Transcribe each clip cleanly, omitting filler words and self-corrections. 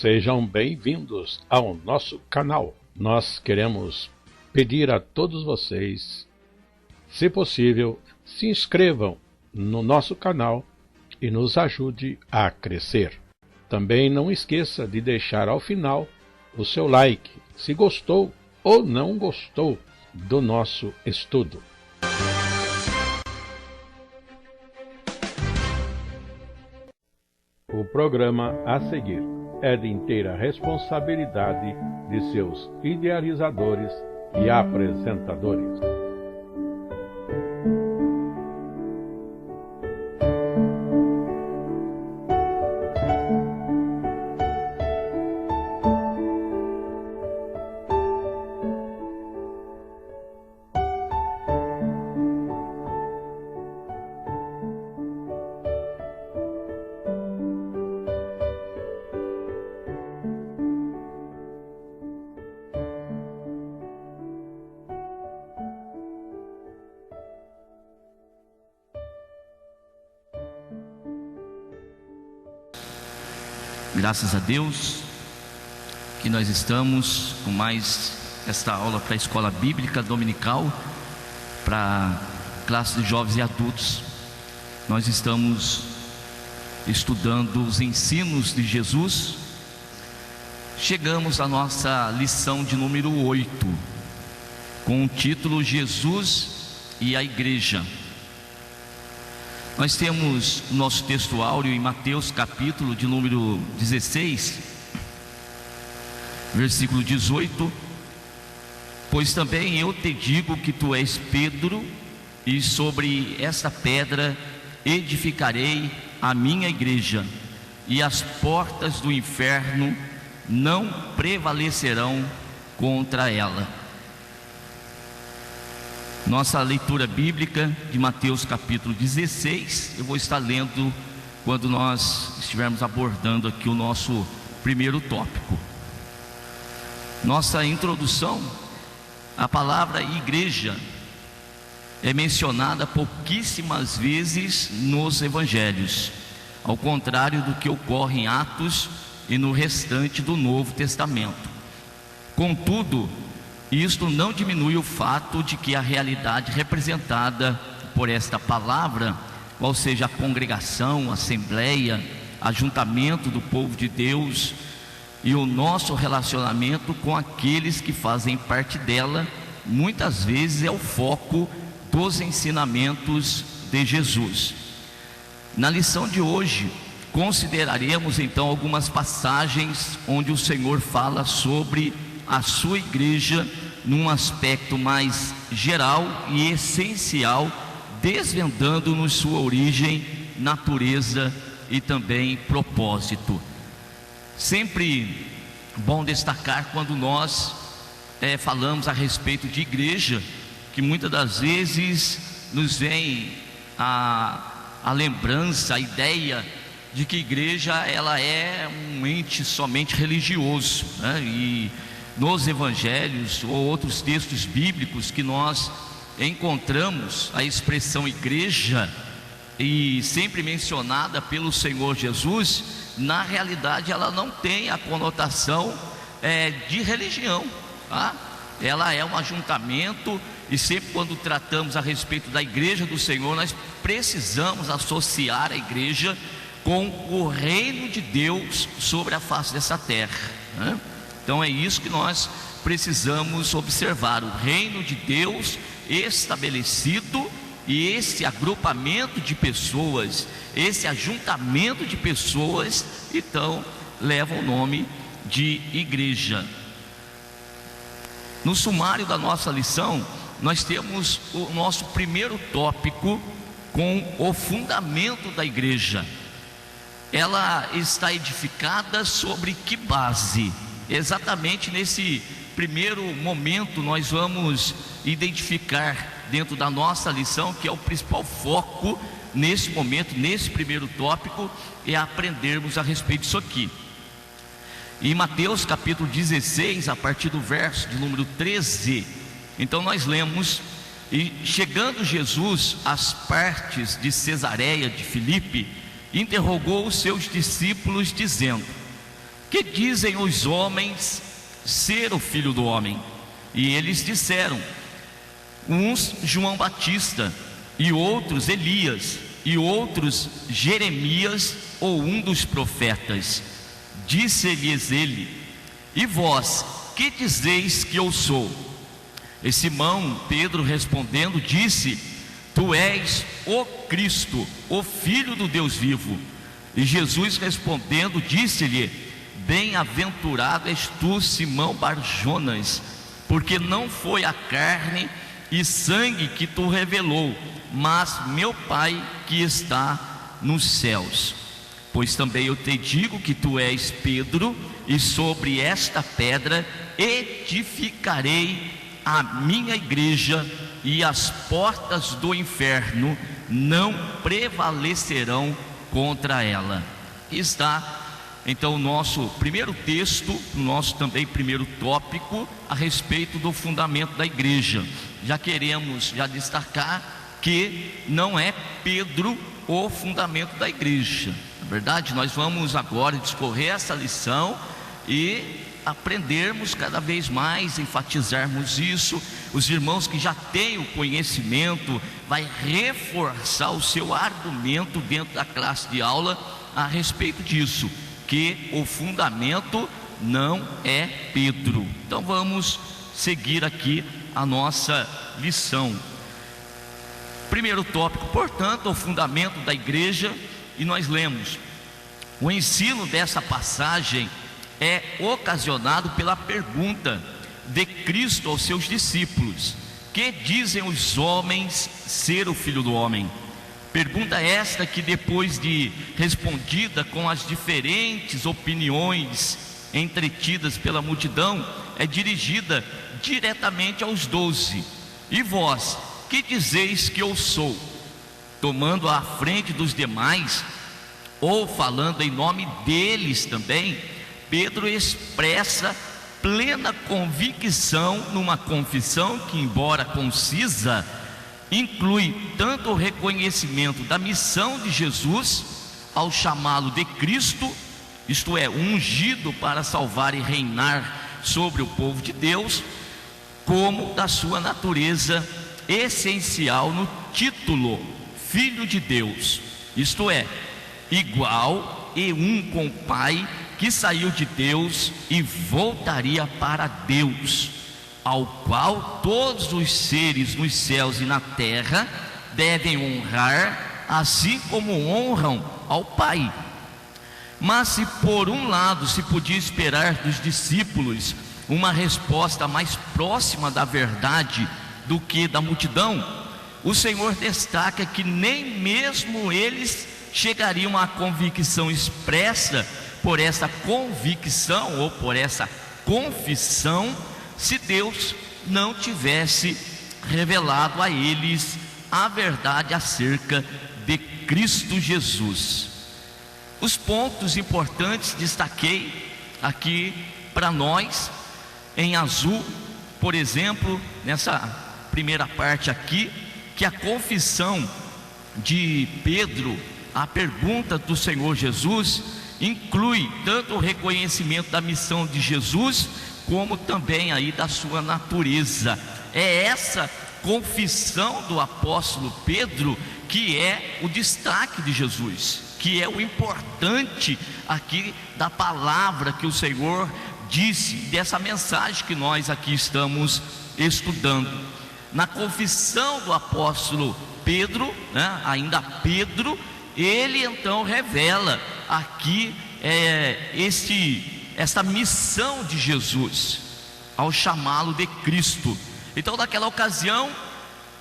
Sejam bem-vindos ao nosso canal. Nós queremos pedir a todos vocês, se possível, se inscrevam no nosso canal e nos ajude a crescer. Também não esqueça de deixar ao final o seu like, se gostou ou não gostou do nosso estudo. O programa a seguir é de inteira responsabilidade de seus idealizadores e apresentadores. Graças a Deus que nós estamos com mais esta aula para a escola bíblica dominical, para classe de jovens e adultos. Nós estamos estudando os ensinos de Jesus. Chegamos à nossa lição de número 8, com o título Jesus e a Igreja. Nós temos o nosso texto áureo em Mateus capítulo de número 16, versículo 18. Pois também eu te digo que tu és Pedro, e sobre esta pedra edificarei a minha igreja, e as portas do inferno não prevalecerão contra ela. Nossa leitura bíblica de Mateus capítulo 16, eu vou estar lendo quando nós estivermos abordando aqui o nosso primeiro tópico. Nossa introdução, a palavra igreja é mencionada pouquíssimas vezes nos evangelhos, ao contrário do que ocorre em Atos e no restante do Novo Testamento. Contudo, isto não diminui o fato de que a realidade representada por esta palavra, qual seja a congregação, a assembleia, ajuntamento do povo de Deus e o nosso relacionamento com aqueles que fazem parte dela, muitas vezes é o foco dos ensinamentos de Jesus. Na lição de hoje, consideraremos então algumas passagens onde o Senhor fala sobre a sua igreja num aspecto mais geral e essencial, desvendando-nos sua origem, natureza e também propósito. Sempre bom destacar quando nós falamos a respeito de igreja, que muitas das vezes nos vem a lembrança, a ideia de que igreja ela é um ente somente religioso, né? E nos evangelhos ou outros textos bíblicos que nós encontramos a expressão igreja, e sempre mencionada pelo Senhor Jesus, na realidade ela não tem a conotação de religião, tá? Ela é um ajuntamento, e sempre quando tratamos a respeito da igreja do Senhor, nós precisamos associar a igreja com o reino de Deus sobre a face dessa terra, né? Então é isso que nós precisamos observar: o reino de Deus estabelecido, e esse agrupamento de pessoas, esse ajuntamento de pessoas, então leva o nome de igreja. No sumário da nossa lição, nós temos o nosso primeiro tópico com o fundamento da igreja. Ela está edificada sobre que base? Exatamente nesse primeiro momento nós vamos identificar dentro da nossa lição, que é o principal foco nesse momento, nesse primeiro tópico, é aprendermos a respeito disso aqui. Em Mateus capítulo 16, a partir do verso de número 13, então nós lemos: e chegando Jesus às partes de Cesareia de Filipe, interrogou os seus discípulos dizendo: que dizem os homens ser o Filho do Homem? E eles disseram: uns João Batista, e outros Elias, e outros Jeremias ou um dos profetas. Disse-lhes ele: e vós, que dizeis que eu sou? E Simão Pedro respondendo disse: tu és o Cristo, o Filho do Deus vivo. E Jesus respondendo disse-lhe: bem-aventurado és tu, Simão Barjonas, porque não foi a carne e sangue que tu revelou, mas meu Pai que está nos céus. Pois também eu te digo que tu és Pedro, e sobre esta pedra edificarei a minha igreja, e as portas do inferno não prevalecerão contra ela. Está então o nosso primeiro texto, o nosso também primeiro tópico a respeito do fundamento da igreja. Já queremos destacar que não é Pedro o fundamento da igreja. Na verdade, nós vamos agora discorrer essa lição e aprendermos cada vez mais, enfatizarmos isso. Os irmãos que já têm o conhecimento vai reforçar o seu argumento dentro da classe de aula a respeito disso, que o fundamento não é Pedro. Então vamos seguir aqui a nossa lição. Primeiro tópico, portanto, o fundamento da igreja, e nós lemos: o ensino dessa passagem é ocasionado pela pergunta de Cristo aos seus discípulos: que dizem os homens ser o Filho do Homem? Pergunta esta que, depois de respondida com as diferentes opiniões entretidas pela multidão, é dirigida diretamente aos 12: e vós, que dizeis que eu sou? Tomando à frente dos demais, ou falando em nome deles também, Pedro expressa plena convicção numa confissão que, embora concisa, inclui tanto o reconhecimento da missão de Jesus ao chamá-lo de Cristo, isto é, ungido para salvar e reinar sobre o povo de Deus, como da sua natureza essencial no título Filho de Deus, isto é, igual e um com o Pai, que saiu de Deus e voltaria para Deus, ao qual todos os seres nos céus e na terra devem honrar, assim como honram ao Pai. Mas se por um lado se podia esperar dos discípulos uma resposta mais próxima da verdade do que da multidão, o Senhor destaca que nem mesmo eles chegariam à convicção expressa por essa convicção ou por essa confissão, se Deus não tivesse revelado a eles a verdade acerca de Cristo Jesus. Os pontos importantes destaquei aqui para nós em azul, por exemplo, nessa primeira parte aqui, que a confissão de Pedro, a pergunta do Senhor Jesus, inclui tanto o reconhecimento da missão de Jesus, como também aí da sua natureza. É essa confissão do apóstolo Pedro que é o destaque de Jesus, que é o importante aqui da palavra que o Senhor disse, dessa mensagem que nós aqui estamos estudando. Na confissão do apóstolo Pedro, ainda Pedro, ele então revela aqui esta missão de Jesus ao chamá-lo de Cristo. Então, naquela ocasião,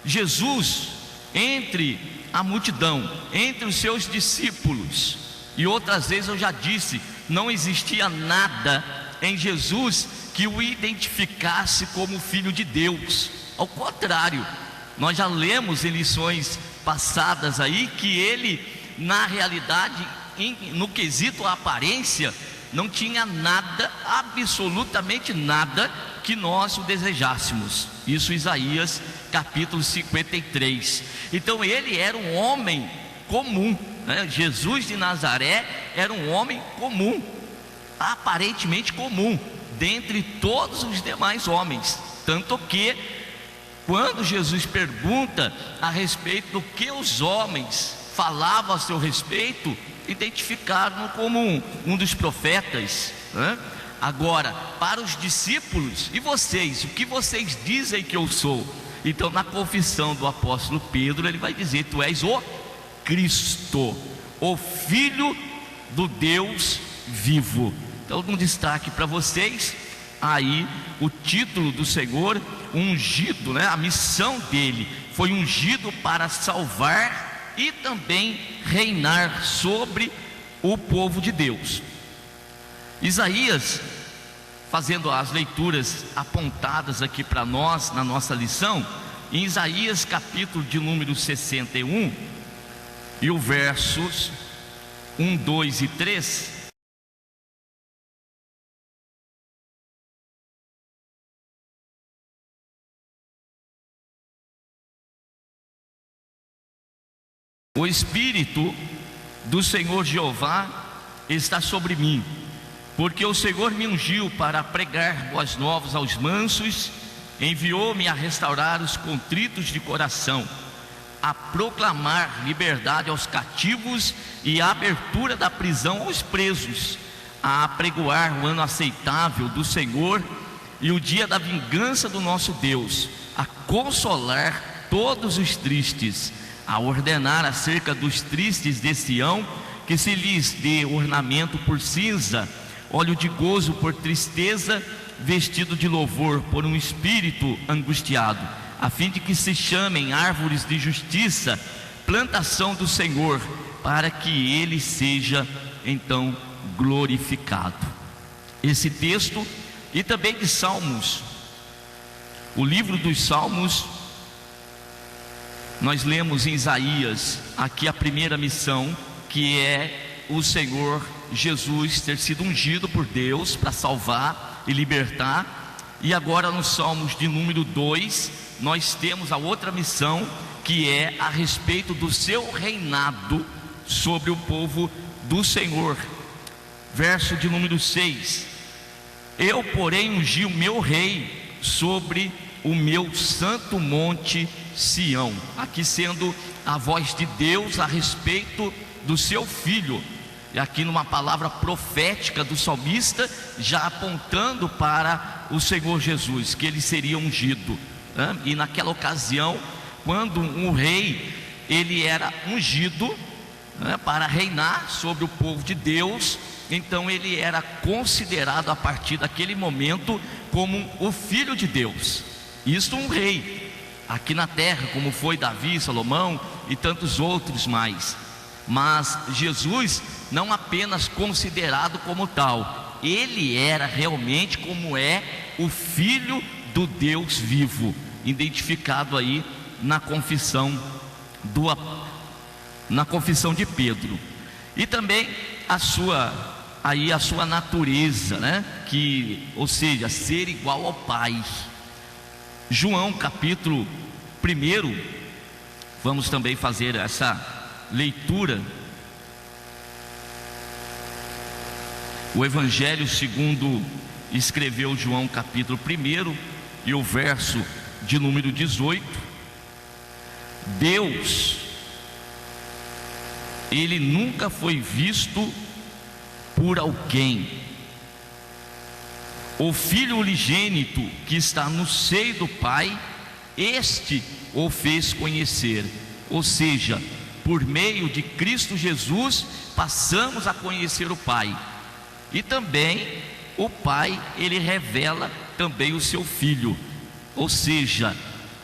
Jesus, entre a multidão, entre os seus discípulos, e outras vezes eu já disse, não existia nada em Jesus que o identificasse como filho de Deus. Ao contrário, nós já lemos em lições passadas aí que ele, na realidade, no quesito aparência, não tinha nada, absolutamente nada, que nós o desejássemos. Isso Isaías capítulo 53. Então ele era um homem comum, Jesus de Nazaré era um homem comum, aparentemente comum dentre todos os demais homens, tanto que quando Jesus pergunta a respeito do que os homens falavam a seu respeito, identificaram-no como um dos profetas, né? Agora, para os discípulos, e vocês, o que vocês dizem que eu sou? Então, na confissão do apóstolo Pedro, ele vai dizer: tu és o Cristo, o Filho do Deus vivo. Então, um destaque para vocês aí, o título do Senhor, ungido, né? A missão dele foi ungido para salvar e também reinar sobre o povo de Deus. Isaías, fazendo as leituras apontadas aqui para nós na nossa lição, em Isaías capítulo de número 61 e o versos 1, 2 e 3, o Espírito do Senhor Jeová está sobre mim, porque o Senhor me ungiu para pregar boas novas aos mansos, enviou-me a restaurar os contritos de coração, a proclamar liberdade aos cativos e a abertura da prisão aos presos, a apregoar o ano aceitável do Senhor e o dia da vingança do nosso Deus, a consolar todos os tristes, a ordenar acerca dos tristes de Sião, que se lhes dê ornamento por cinza, óleo de gozo por tristeza, vestido de louvor por um espírito angustiado, a fim de que se chamem árvores de justiça, plantação do Senhor, para que ele seja então glorificado. Esse texto, e também de Salmos, o livro dos Salmos, nós lemos em Isaías aqui a primeira missão, que é o Senhor Jesus ter sido ungido por Deus para salvar e libertar. E agora no Salmos de número 2, nós temos a outra missão, que é a respeito do seu reinado sobre o povo do Senhor. Verso de número 6: eu, porém, ungi o meu rei sobre o meu santo monte Sião. Aqui sendo a voz de Deus a respeito do seu filho, e aqui numa palavra profética do salmista, já apontando para o Senhor Jesus, que ele seria ungido, né? E naquela ocasião, quando um rei ele era ungido, né, para reinar sobre o povo de Deus, então ele era considerado a partir daquele momento como o filho de Deus. Isso um rei aqui na terra, como foi Davi, Salomão e tantos outros mais. Mas Jesus não apenas considerado como tal, ele era realmente como é o Filho do Deus vivo, identificado aí na confissão de Pedro. E também a sua natureza, né? Ou seja, ser igual ao Pai. João capítulo 1, vamos também fazer essa leitura. O Evangelho segundo escreveu João capítulo 1 e o verso de número 18. Deus, ele nunca foi visto por alguém. O Filho unigênito que está no seio do Pai, este o fez conhecer. Ou seja, por meio de Cristo Jesus, passamos a conhecer o Pai. E também o Pai, ele revela também o seu Filho. Ou seja,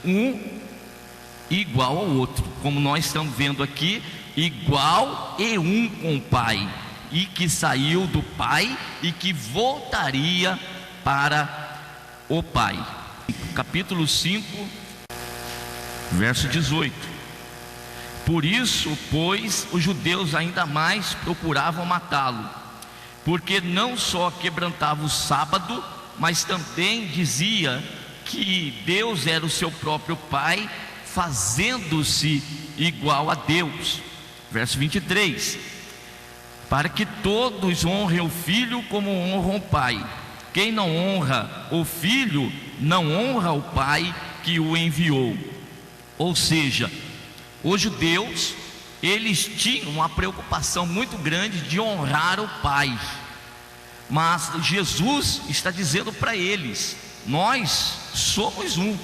um igual ao outro, como nós estamos vendo aqui, igual e um com o Pai, e que saiu do Pai e que voltaria para o Pai. Capítulo 5, verso 18: por isso, pois, os judeus ainda mais procuravam matá-lo, porque não só quebrantava o sábado, mas também dizia que Deus era o seu próprio Pai, fazendo-se igual a Deus. Verso 23: para que todos honrem o Filho como honram o Pai. Quem não honra o Filho, não honra o Pai que o enviou. Ou seja, os judeus, eles tinham uma preocupação muito grande de honrar o Pai. Mas Jesus está dizendo para eles: nós somos um.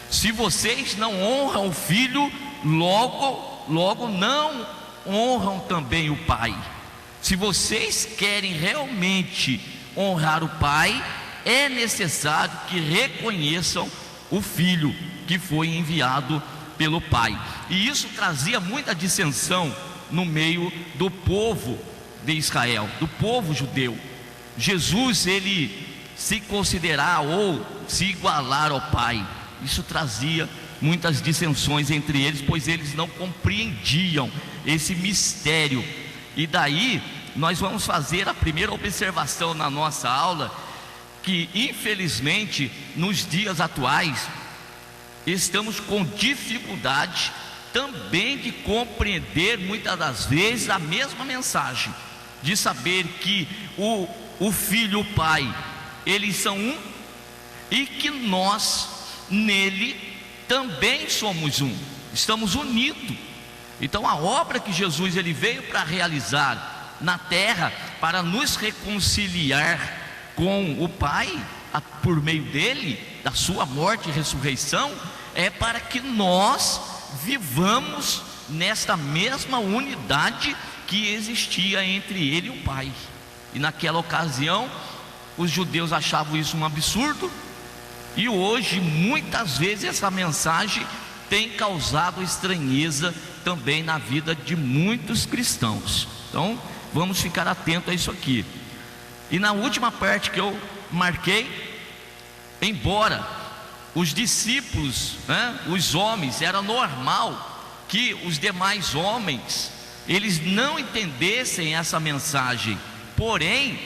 Se vocês não honram o Filho, logo não honram também o Pai. Se vocês querem realmente honrar o Pai, é necessário que reconheçam o Filho que foi enviado pelo Pai. E isso trazia muita dissensão no meio do povo de Israel, do povo judeu. Jesus, ele se considerar ou se igualar ao Pai, isso trazia muitas dissensões entre eles, pois eles não compreendiam esse mistério. E daí nós vamos fazer a primeira observação na nossa aula, que infelizmente nos dias atuais estamos com dificuldade também de compreender muitas das vezes a mesma mensagem, de saber que o Filho e o Pai, eles são um, e que nós nele também somos um, estamos unidos. Então a obra que Jesus ele veio para realizar na terra, para nos reconciliar com o Pai, por meio dele, da sua morte e ressurreição, é para que nós vivamos nesta mesma unidade que existia entre ele e o Pai. E naquela ocasião os judeus achavam isso um absurdo, e hoje muitas vezes essa mensagem tem causado estranheza também na vida de muitos cristãos. Então vamos ficar atentos a isso aqui. E na última parte que eu marquei, embora os discípulos, os homens, era normal que os demais homens eles não entendessem essa mensagem, porém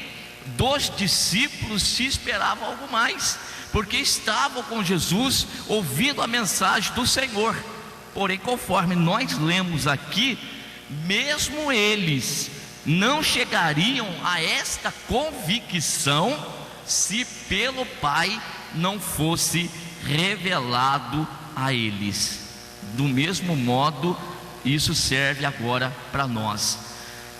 dos discípulos se esperava algo mais, porque estavam com Jesus ouvindo a mensagem do Senhor. Porém, conforme nós lemos aqui, mesmo eles não chegariam a esta convicção se pelo Pai não fosse revelado a eles. Do mesmo modo, isso serve agora para nós.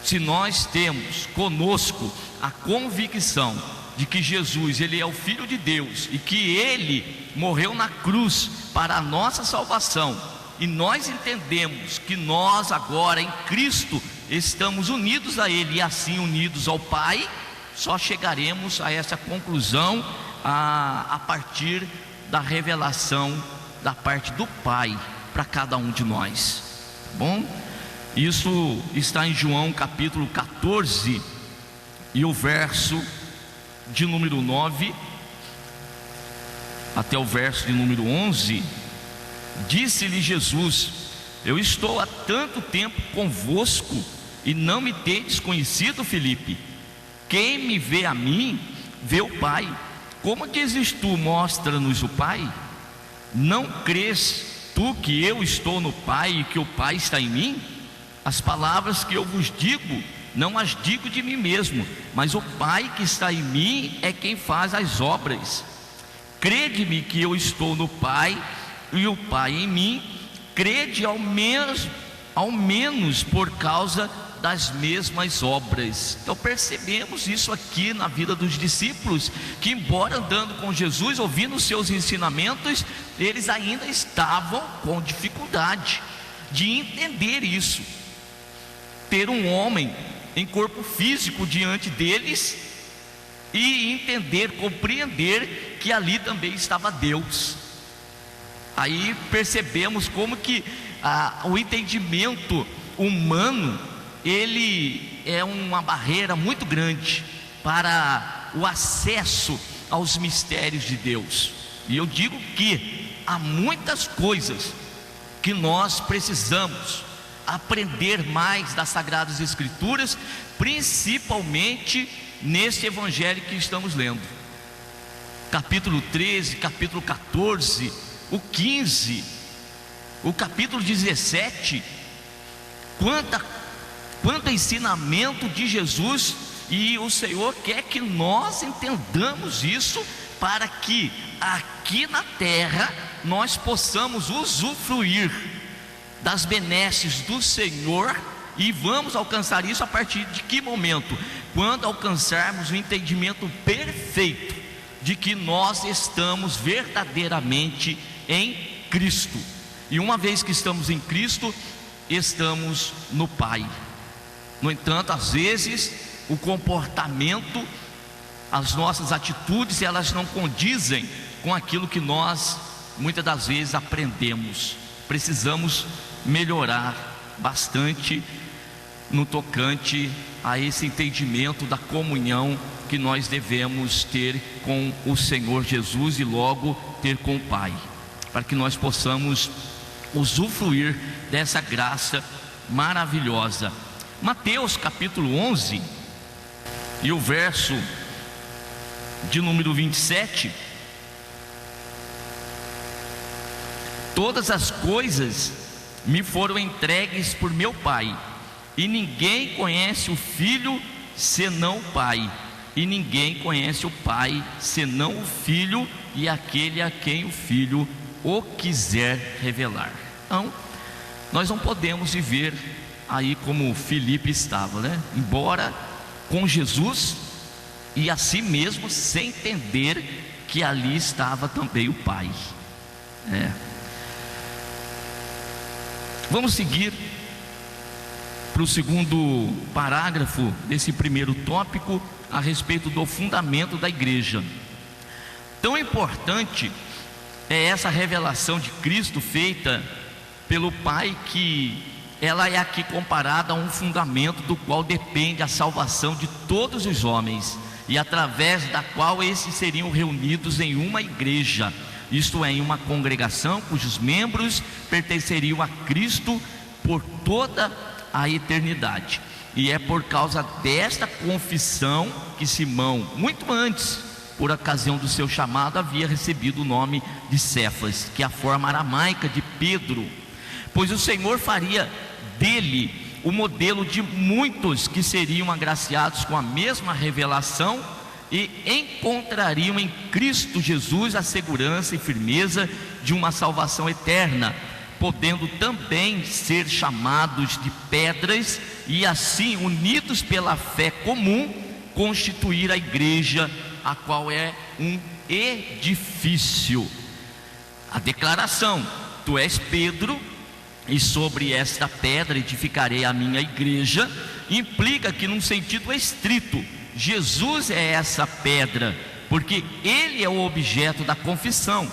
Se nós temos conosco a convicção de que Jesus ele é o Filho de Deus e que ele morreu na cruz para a nossa salvação, e nós entendemos que nós agora em Cristo estamos unidos a ele e assim unidos ao Pai, só chegaremos a essa conclusão a partir da revelação da parte do Pai para cada um de nós, tá bom? Isso está em João capítulo 14 e o verso de número 9 até o verso de número 11. Disse-lhe Jesus: eu estou há tanto tempo convosco e não me tendes conhecido, Filipe. Quem me vê a mim, vê o Pai. Como dizes tu, mostra-nos o Pai? Não crês tu que eu estou no Pai e que o Pai está em mim? As palavras que eu vos digo, não as digo de mim mesmo, mas o Pai que está em mim é quem faz as obras. Crede-me que eu estou no Pai e o Pai em mim, crede ao menos por causa das mesmas obras. Então percebemos isso aqui na vida dos discípulos, que embora andando com Jesus, ouvindo os seus ensinamentos, eles ainda estavam com dificuldade de entender isso. Ter um homem em corpo físico diante deles e entender, compreender que ali também estava Deus. Aí percebemos como que o entendimento humano, ele é uma barreira muito grande para o acesso aos mistérios de Deus. E eu digo que há muitas coisas que nós precisamos aprender mais das Sagradas Escrituras, principalmente nesse evangelho que estamos lendo. Capítulo 13, capítulo 14, o 15, o capítulo 17, quanto ao ensinamento de Jesus, e o Senhor quer que nós entendamos isso, para que aqui na terra nós possamos usufruir das benesses do Senhor. E vamos alcançar isso a partir de que momento? Quando alcançarmos o entendimento perfeito de que nós estamos verdadeiramente em Cristo. E uma vez que estamos em Cristo, estamos no Pai. No entanto, às vezes o comportamento, as nossas atitudes, elas não condizem com aquilo que nós muitas das vezes aprendemos. Precisamos melhorar bastante no tocante a esse entendimento da comunhão que nós devemos ter com o Senhor Jesus e logo ter com o Pai, para que nós possamos usufruir dessa graça maravilhosa. Mateus capítulo 11 e o verso de número 27: todas as coisas me foram entregues por meu Pai, e ninguém conhece o Filho senão o Pai, e ninguém conhece o Pai senão o Filho e aquele a quem o Filho o quiser revelar. Então, nós não podemos viver aí como Filipe estava, né? Embora com Jesus, e assim mesmo sem entender que ali estava também o Pai. Vamos seguir para o segundo parágrafo desse primeiro tópico, a respeito do fundamento da igreja. Tão importante é essa revelação de Cristo feita pelo Pai, que ela é aqui comparada a um fundamento do qual depende a salvação de todos os homens, e através da qual esses seriam reunidos em uma igreja, isto é, em uma congregação cujos membros pertenceriam a Cristo por toda a eternidade. E é por causa desta confissão que Simão, muito antes, por ocasião do seu chamado, havia recebido o nome de Cefas, que é a forma aramaica de Pedro, pois o Senhor faria dele o modelo de muitos que seriam agraciados com a mesma revelação e encontrariam em Cristo Jesus a segurança e firmeza de uma salvação eterna, podendo também ser chamados de pedras e assim, unidos pela fé comum, constituir a igreja, a qual é um edifício. A declaração: tu és Pedro, e sobre esta pedra edificarei a minha igreja, implica que, num sentido estrito, Jesus é essa pedra, porque Ele é o objeto da confissão,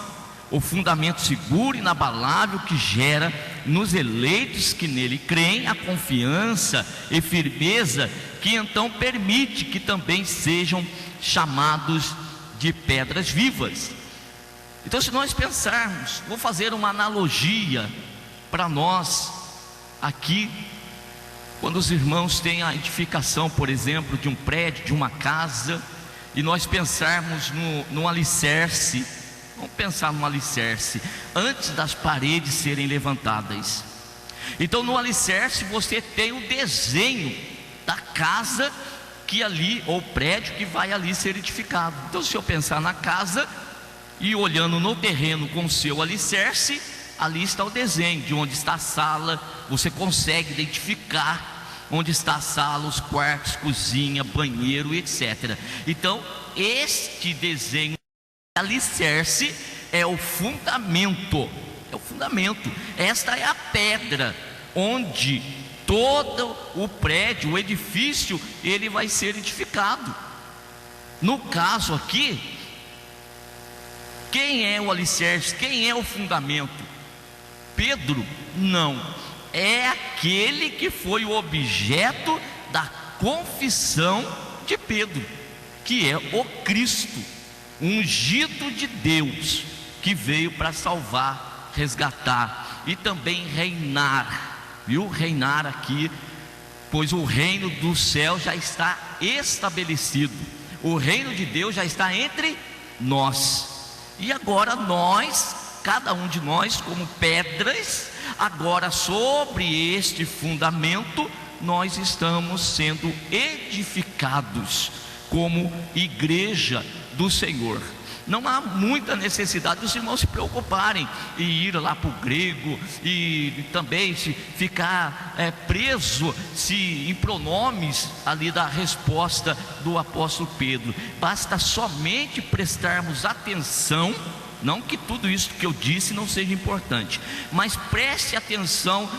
o fundamento seguro e inabalável que gera nos eleitos que nele creem a confiança e firmeza, que então permite que também sejam chamados de pedras vivas. Então, se nós pensarmos, vou fazer uma analogia para nós aqui, quando os irmãos têm a edificação, por exemplo, de um prédio, de uma casa, e nós pensarmos no alicerce. Vamos pensar no alicerce antes das paredes serem levantadas. Então, no alicerce você tem o desenho da casa que ali, ou prédio que vai ali ser edificado. Então, se eu pensar na casa e olhando no terreno com o seu alicerce, ali está o desenho de onde está a sala. Você consegue identificar onde está a sala, os quartos, cozinha, banheiro, etc. Então, este desenho alicerce é o fundamento, esta é a pedra onde todo o prédio, o edifício, ele vai ser edificado. No caso aqui, quem é o alicerce, quem é o fundamento? Pedro? Não, é aquele que foi o objeto da confissão de Pedro, que é o Cristo, ungido de Deus, que veio para salvar, resgatar e também reinar, viu? Reinar aqui, pois o reino do céu já está estabelecido, o reino de Deus já está entre nós, e agora nós, cada um de nós como pedras, agora sobre este fundamento nós estamos sendo edificados como igreja do Senhor. Não há muita necessidade dos irmãos se preocuparem e ir lá para o grego e também se ficar preso em pronomes ali da resposta do apóstolo Pedro. Basta somente prestarmos atenção, não que tudo isso que eu disse não seja importante, mas preste atenção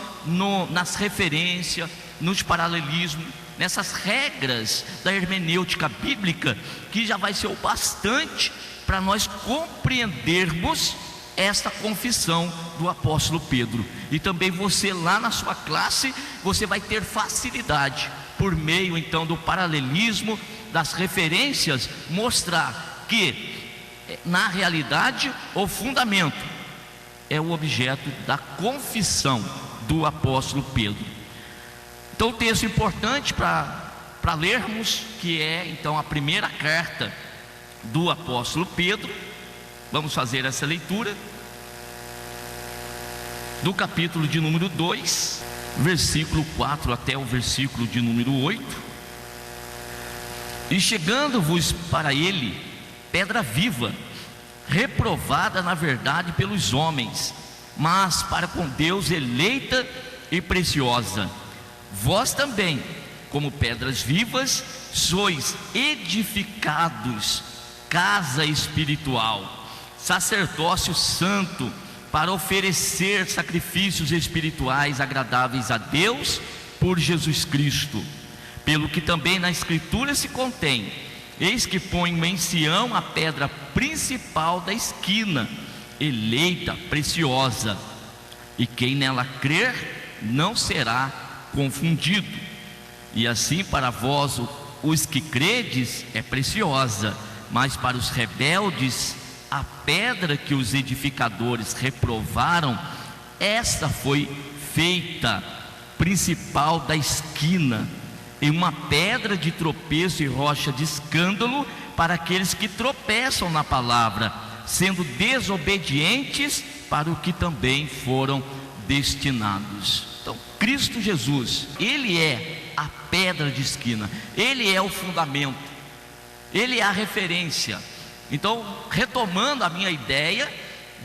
nas referências, nos paralelismos, nessas regras da hermenêutica bíblica, que já vai ser o bastante para nós compreendermos esta confissão do apóstolo Pedro. E também você lá na sua classe, você vai ter facilidade, por meio então do paralelismo, das referências, mostrar que na realidade o fundamento é o objeto da confissão do apóstolo Pedro. Então o texto importante para lermos, que é então a primeira carta do apóstolo Pedro, vamos fazer essa leitura do capítulo de número 2, versículo 4 até o versículo de número 8. E chegando-vos para ele pedra viva, reprovada na verdade pelos homens, mas para com Deus eleita e preciosa, vós também, como pedras vivas, sois edificados casa espiritual, sacerdócio santo, para oferecer sacrifícios espirituais agradáveis a Deus por Jesus Cristo. Pelo que também na Escritura se contém: eis que ponho em Sião a pedra principal da esquina, eleita, preciosa, e quem nela crer não será confundido. E assim para vós os que credes é preciosa, mas para os rebeldes, a pedra que os edificadores reprovaram, esta foi feita principal da esquina, e uma pedra de tropeço e rocha de escândalo para aqueles que tropeçam na palavra, sendo desobedientes para o que também foram destinados. Então, Cristo Jesus, Ele é a pedra de esquina, Ele é o fundamento, Ele é a referência. Então, retomando a minha ideia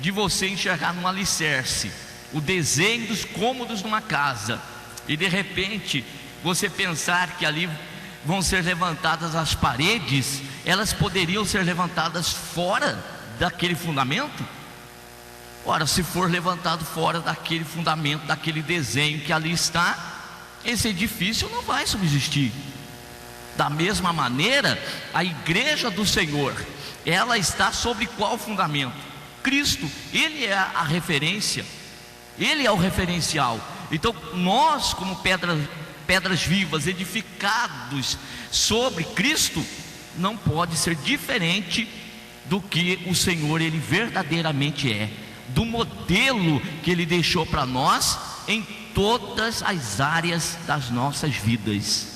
de você enxergar num alicerce o desenho dos cômodos numa casa, e de repente você pensar que ali vão ser levantadas as paredes, elas poderiam ser levantadas fora daquele fundamento? Ora, se for levantado fora daquele fundamento, daquele desenho que ali está, esse edifício não vai subsistir. Da mesma maneira, a igreja do Senhor, ela está sobre qual fundamento? Cristo. Ele é a referência, Ele é o referencial. Então nós, como pedras vivas, edificados sobre Cristo, não pode ser diferente do que o Senhor Ele verdadeiramente é, do modelo que Ele deixou para nós em todas as áreas das nossas vidas.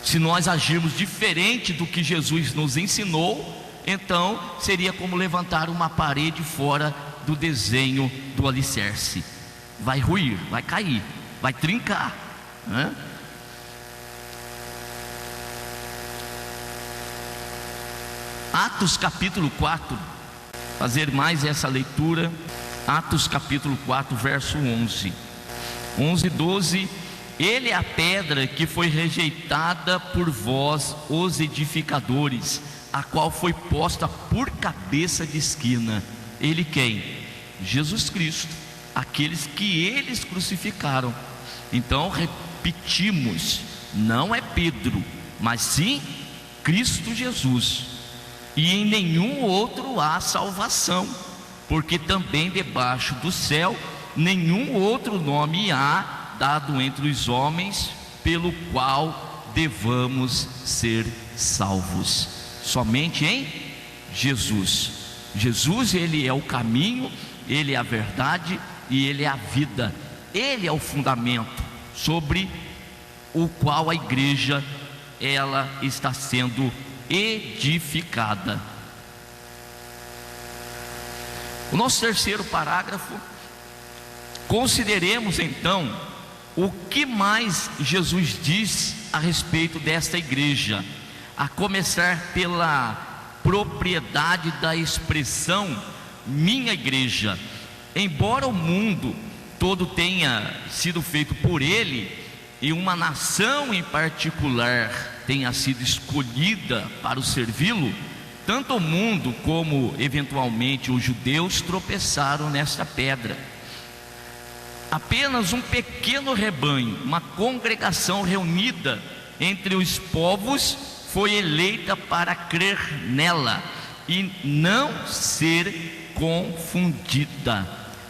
Se nós agirmos diferente do que Jesus nos ensinou, então seria como levantar uma parede fora do desenho do alicerce. Vai ruir, vai cair, vai trincar, né? Atos capítulo 4, fazer mais essa leitura. Atos capítulo 4, verso 11, 12. Ele é a pedra que foi rejeitada por vós, os edificadores, a qual foi posta por cabeça de esquina. Ele quem? Jesus Cristo, aqueles que eles crucificaram. Então repetimos, não é Pedro, mas sim Cristo Jesus. E em nenhum outro há salvação, porque também debaixo do céu nenhum outro nome há dado entre os homens, pelo qual devamos ser salvos. Somente em Jesus. Jesus, Ele é o caminho, Ele é a verdade e Ele é a vida. Ele é o fundamento sobre o qual a igreja ela está sendo edificada. O nosso terceiro parágrafo: consideremos então o que mais Jesus diz a respeito desta igreja, a começar pela propriedade da expressão minha igreja. Embora o mundo todo tenha sido feito por ele, e uma nação em particular tenha sido escolhida para o servi-lo, tanto o mundo como eventualmente os judeus tropeçaram nesta pedra. Apenas um pequeno rebanho, uma congregação reunida entre os povos, foi eleita para crer nela e não ser confundida.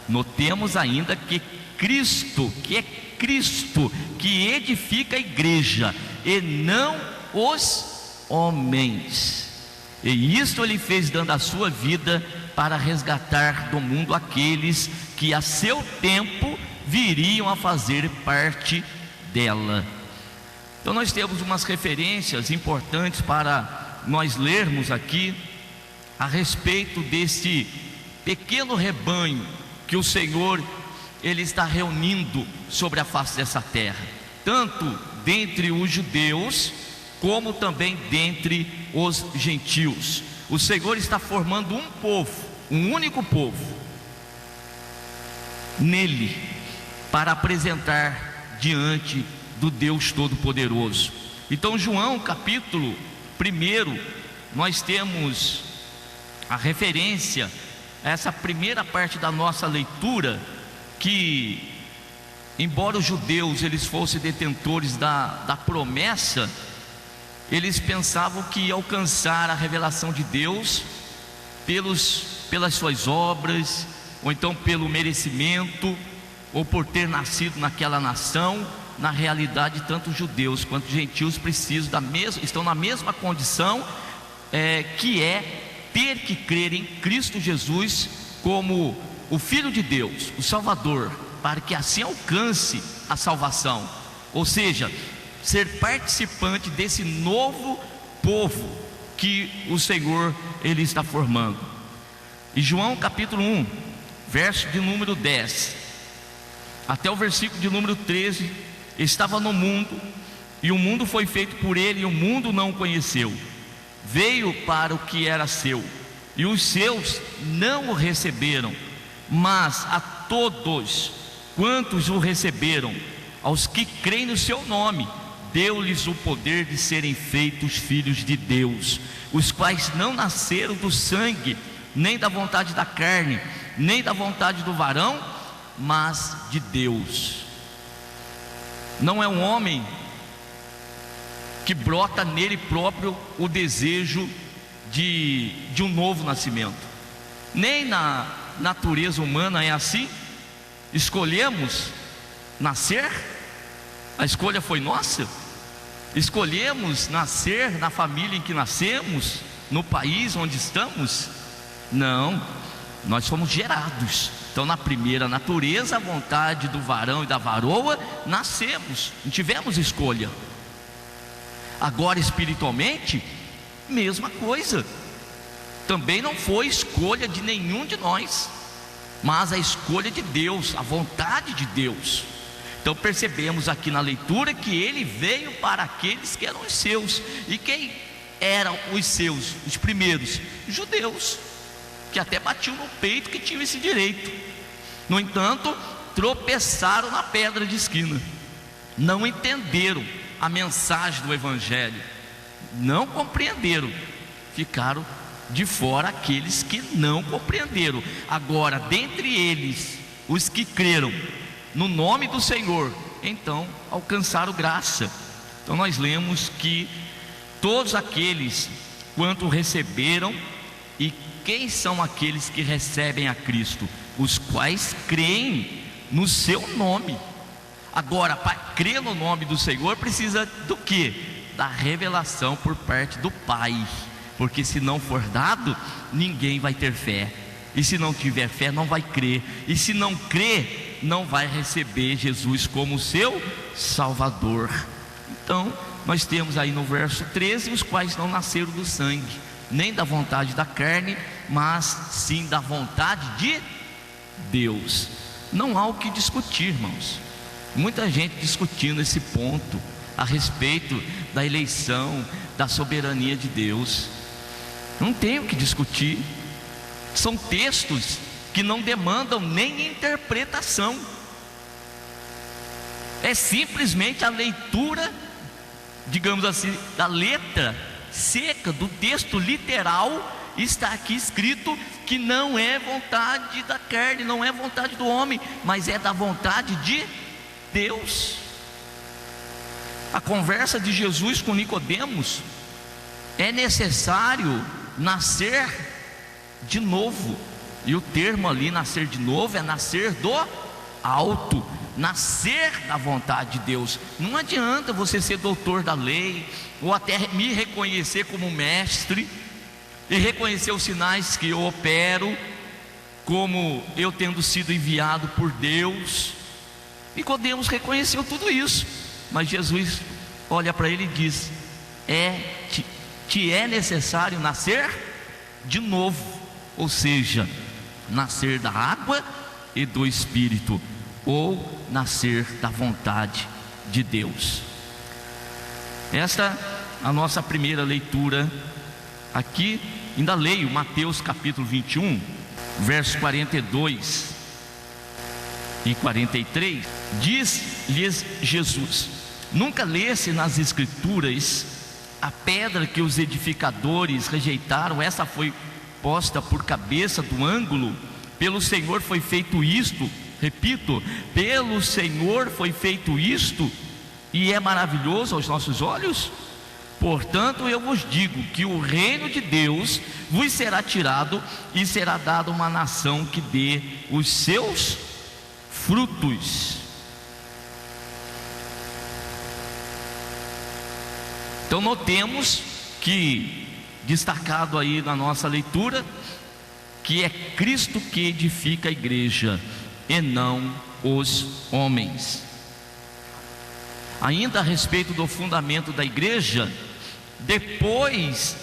Notemos ainda que Cristo, que edifica a igreja, e não os homens. E isto ele fez dando a sua vida para resgatar do mundo aqueles que a seu tempo viriam a fazer parte dela. Então nós temos umas referências importantes para nós lermos aqui a respeito desse pequeno rebanho que o Senhor ele está reunindo sobre a face dessa terra, tanto dentre os judeus como também dentre os gentios. O Senhor está formando um povo, um único povo nele, para apresentar diante do Deus Todo-Poderoso. Então João capítulo 1, nós temos a referência a essa primeira parte da nossa leitura, que embora os judeus eles fossem detentores da promessa, eles pensavam que ia alcançar a revelação de Deus pelas suas obras, ou então pelo merecimento, ou por ter nascido naquela nação. Na realidade, tanto judeus quanto gentios estão na mesma condição, que é ter que crer em Cristo Jesus como o Filho de Deus, o Salvador, para que assim alcance a salvação, ou seja, ser participante desse novo povo que o Senhor ele está formando. E João capítulo 1, verso de número 10 até o versículo de número 13: estava no mundo, e o mundo foi feito por ele, e o mundo não o conheceu. Veio para o que era seu, e os seus não o receberam. Mas a todos quantos o receberam, aos que creem no seu nome, deu-lhes o poder de serem feitos filhos de Deus, os quais não nasceram do sangue, nem da vontade da carne, nem da vontade do varão, mas de Deus. Não é um homem que brota nele próprio o desejo de um novo nascimento, nem na natureza humana é assim. Escolhemos nascer, a escolha foi nossa. Escolhemos nascer na família em que nascemos, no país onde estamos? Não, nós fomos gerados. Então, na primeira natureza, a vontade do varão e da varoa, nascemos, não tivemos escolha. Agora, espiritualmente, mesma coisa. Também não foi escolha de nenhum de nós, mas a escolha de Deus, a vontade de Deus. Então percebemos aqui na leitura que ele veio para aqueles que eram os seus. E quem eram os seus? Os primeiros judeus, que até batiam no peito que tinham esse direito. No entanto, tropeçaram na pedra de esquina, não entenderam a mensagem do Evangelho, não compreenderam, ficaram de fora aqueles que não compreenderam. Agora, dentre eles, os que creram no nome do Senhor, então alcançaram graça. Então nós lemos que todos aqueles quanto receberam. E quem são aqueles que recebem a Cristo? Os quais creem no seu nome. Agora, para crer no nome do Senhor, precisa do quê? Da revelação por parte do Pai. Porque se não for dado, ninguém vai ter fé. E se não tiver fé, não vai crer. E se não crer, não vai receber Jesus como seu Salvador. Então, nós temos aí no verso 13: os quais não nasceram do sangue, nem da vontade da carne, mas sim da vontade de Deus. Não há o que discutir, irmãos. Muita gente discutindo esse ponto a respeito da eleição, da soberania de Deus. Não tem o que discutir. São textos que não demandam nem interpretação. É simplesmente a leitura, digamos assim, da letra seca do texto literal. Está aqui escrito que não é vontade da carne, não é vontade do homem, mas é da vontade de Deus. A conversa de Jesus com Nicodemos: é necessário nascer de novo. E o termo ali, nascer de novo, é nascer do alto, nascer da vontade de Deus. Não adianta você ser doutor da lei, ou até me reconhecer como mestre, e reconhecer os sinais que eu opero, como eu tendo sido enviado por Deus. Nicodemos reconheceu tudo isso, mas Jesus olha para ele e diz: te é necessário nascer de novo, ou seja, nascer da água e do Espírito, ou nascer da vontade de Deus. Esta é a nossa primeira leitura aqui. Ainda leio Mateus capítulo 21, versos 42 e 43. Diz-lhes Jesus: nunca lesse nas Escrituras a pedra que os edificadores rejeitaram, essa foi posta por cabeça do ângulo? Pelo Senhor foi feito isto, repito, pelo Senhor foi feito isto, e é maravilhoso aos nossos olhos. Portanto, eu vos digo que o reino de Deus vos será tirado, e será dado uma nação que dê os seus frutos. Então notemos que, destacado aí na nossa leitura, que é Cristo que edifica a igreja e não os homens. Ainda a respeito do fundamento da igreja, depois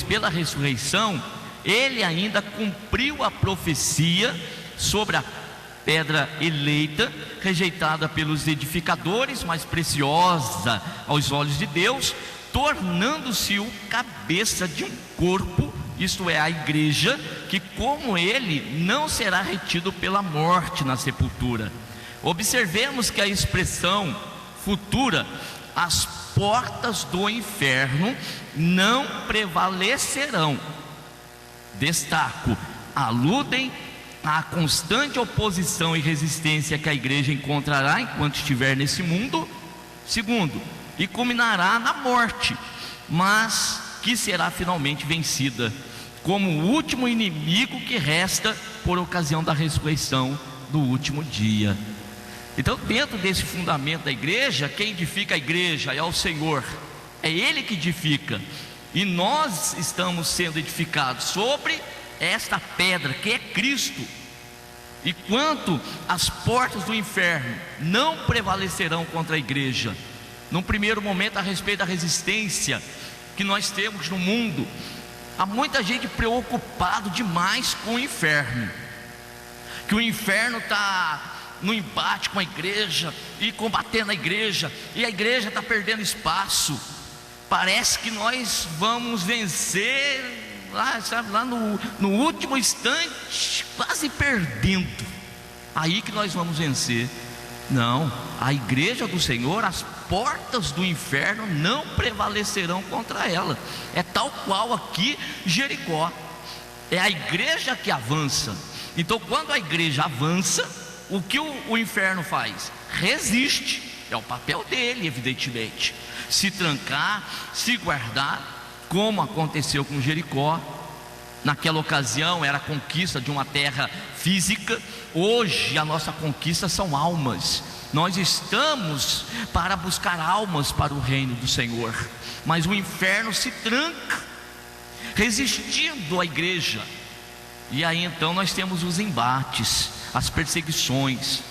pela ressurreição, ele ainda cumpriu a profecia sobre a pedra eleita, rejeitada pelos edificadores, mas preciosa aos olhos de Deus, tornando-se o cabeça de um corpo, isto é, a igreja, que como ele não será retido pela morte na sepultura. Observemos que a expressão futura, as portas do inferno não prevalecerão, destaco, aludem à constante oposição e resistência que a igreja encontrará enquanto estiver nesse mundo. Segundo, e culminará na morte, mas que será finalmente vencida como o último inimigo que resta por ocasião da ressurreição do último dia. Então, dentro desse fundamento da igreja, quem edifica a igreja é o Senhor, é Ele que edifica, e nós estamos sendo edificados sobre esta pedra que é Cristo. E quanto as portas do inferno não prevalecerão contra a igreja. Num primeiro momento, a respeito da resistência que nós temos no mundo, há muita gente preocupado demais com o inferno, que o inferno está no embate com a igreja e combatendo a igreja, e a igreja está perdendo espaço. Parece que nós vamos vencer lá, sabe, lá no último instante, quase perdendo, aí que nós vamos vencer. Não, a igreja do Senhor, as portas do inferno não prevalecerão contra ela. É tal qual aqui Jericó, é a igreja que avança. Então, quando a igreja avança, o que o inferno faz? Resiste, é o papel dele, evidentemente. Se trancar, se guardar, como aconteceu com Jericó. Naquela ocasião era a conquista de uma terra física. Hoje a nossa conquista são almas. Nós estamos para buscar almas para o reino do Senhor, mas o inferno se tranca, resistindo à igreja. E aí então nós temos os embates, as perseguições,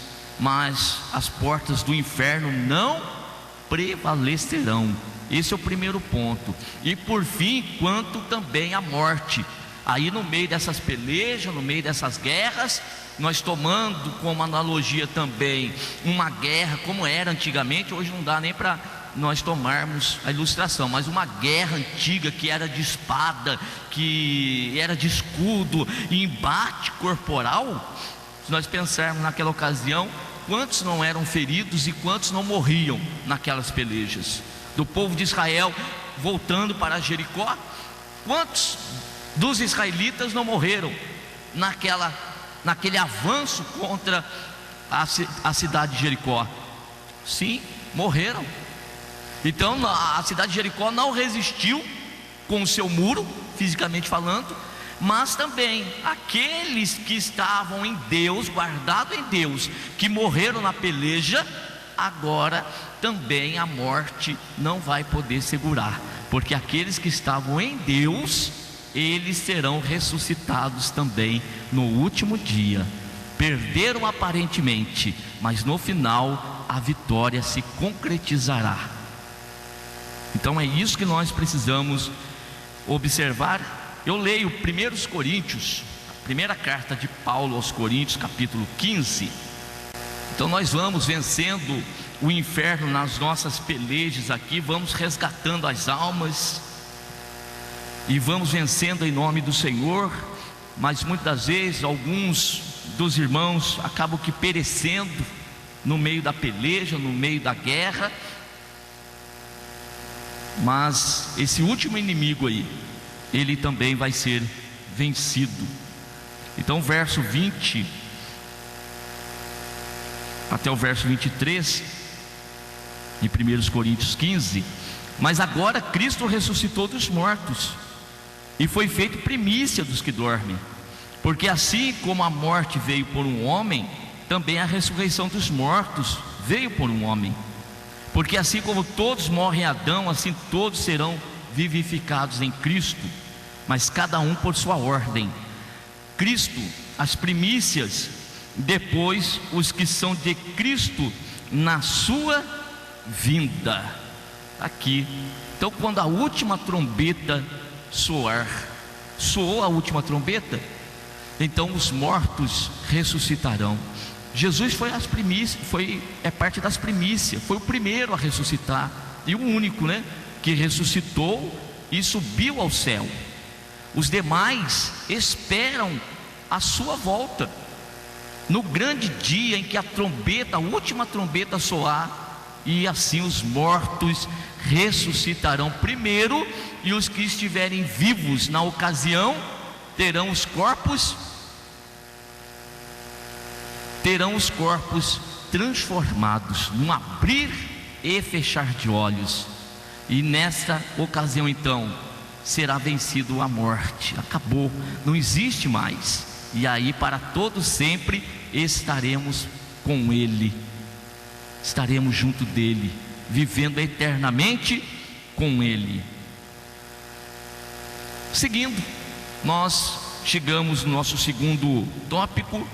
mas as portas do inferno não prevalecerão. Esse é o primeiro ponto. E por fim, quanto também à morte. Aí no meio dessas pelejas, no meio dessas guerras, nós tomando como analogia também uma guerra como era antigamente. Hoje não dá nem para nós tomarmos a ilustração, mas uma guerra antiga que era de espada, que era de escudo e embate corporal. Se nós pensarmos naquela ocasião, quantos não eram feridos e quantos não morriam naquelas pelejas do povo de Israel voltando para Jericó? Quantos dos israelitas não morreram naquele avanço contra a cidade de Jericó? Sim, morreram. Então a cidade de Jericó não resistiu com o seu muro, fisicamente falando, mas também aqueles que estavam em Deus, guardados em Deus, que morreram na peleja, agora também a morte não vai poder segurar, porque aqueles que estavam em Deus, eles serão ressuscitados também no último dia. Perderam aparentemente, mas no final a vitória se concretizará. Então é isso que nós precisamos observar. Eu leio 1 Coríntios, a primeira carta de Paulo aos Coríntios, capítulo 15. Então nós vamos vencendo o inferno nas nossas pelejas aqui, vamos resgatando as almas e vamos vencendo em nome do Senhor. Mas muitas das vezes alguns dos irmãos acabam que perecendo no meio da peleja, no meio da guerra. Mas esse último inimigo aí, ele também vai ser vencido. Então verso 20 até o verso 23 de 1 Coríntios 15: mas agora Cristo ressuscitou dos mortos e foi feito primícia dos que dormem, porque assim como a morte veio por um homem, também a ressurreição dos mortos veio por um homem. Porque assim como todos morrem em Adão, assim todos serão vivificados em Cristo, mas cada um por sua ordem. Cristo, as primícias, depois os que são de Cristo na sua vinda. Aqui, então quando a última trombeta soou a última trombeta, então os mortos ressuscitarão. Jesus foi as primícias, é parte das primícias, foi o primeiro a ressuscitar e o único, que ressuscitou e subiu ao céu. Os demais esperam a sua volta no grande dia em que a última trombeta soar, e assim os mortos ressuscitarão primeiro, e os que estiverem vivos na ocasião terão os corpos transformados num abrir e fechar de olhos, e nessa ocasião então será vencido a morte, acabou, não existe mais, e aí para todo sempre estaremos com Ele, estaremos junto dele, vivendo eternamente com Ele. Seguindo, nós chegamos no nosso segundo tópico.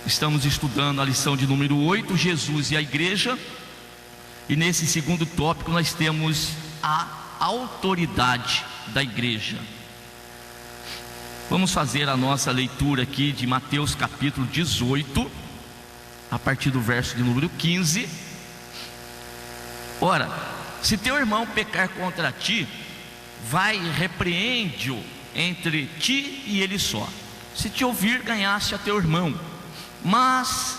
Estamos estudando a lição de número 8, Jesus e a igreja. E nesse segundo tópico nós temos a autoridade da igreja. Vamos fazer a nossa leitura aqui de Mateus capítulo 18, a partir do verso de número 15. Ora, se teu irmão pecar contra ti, vai e repreende-o entre ti e ele só. Se te ouvir, ganhaste a teu irmão. Mas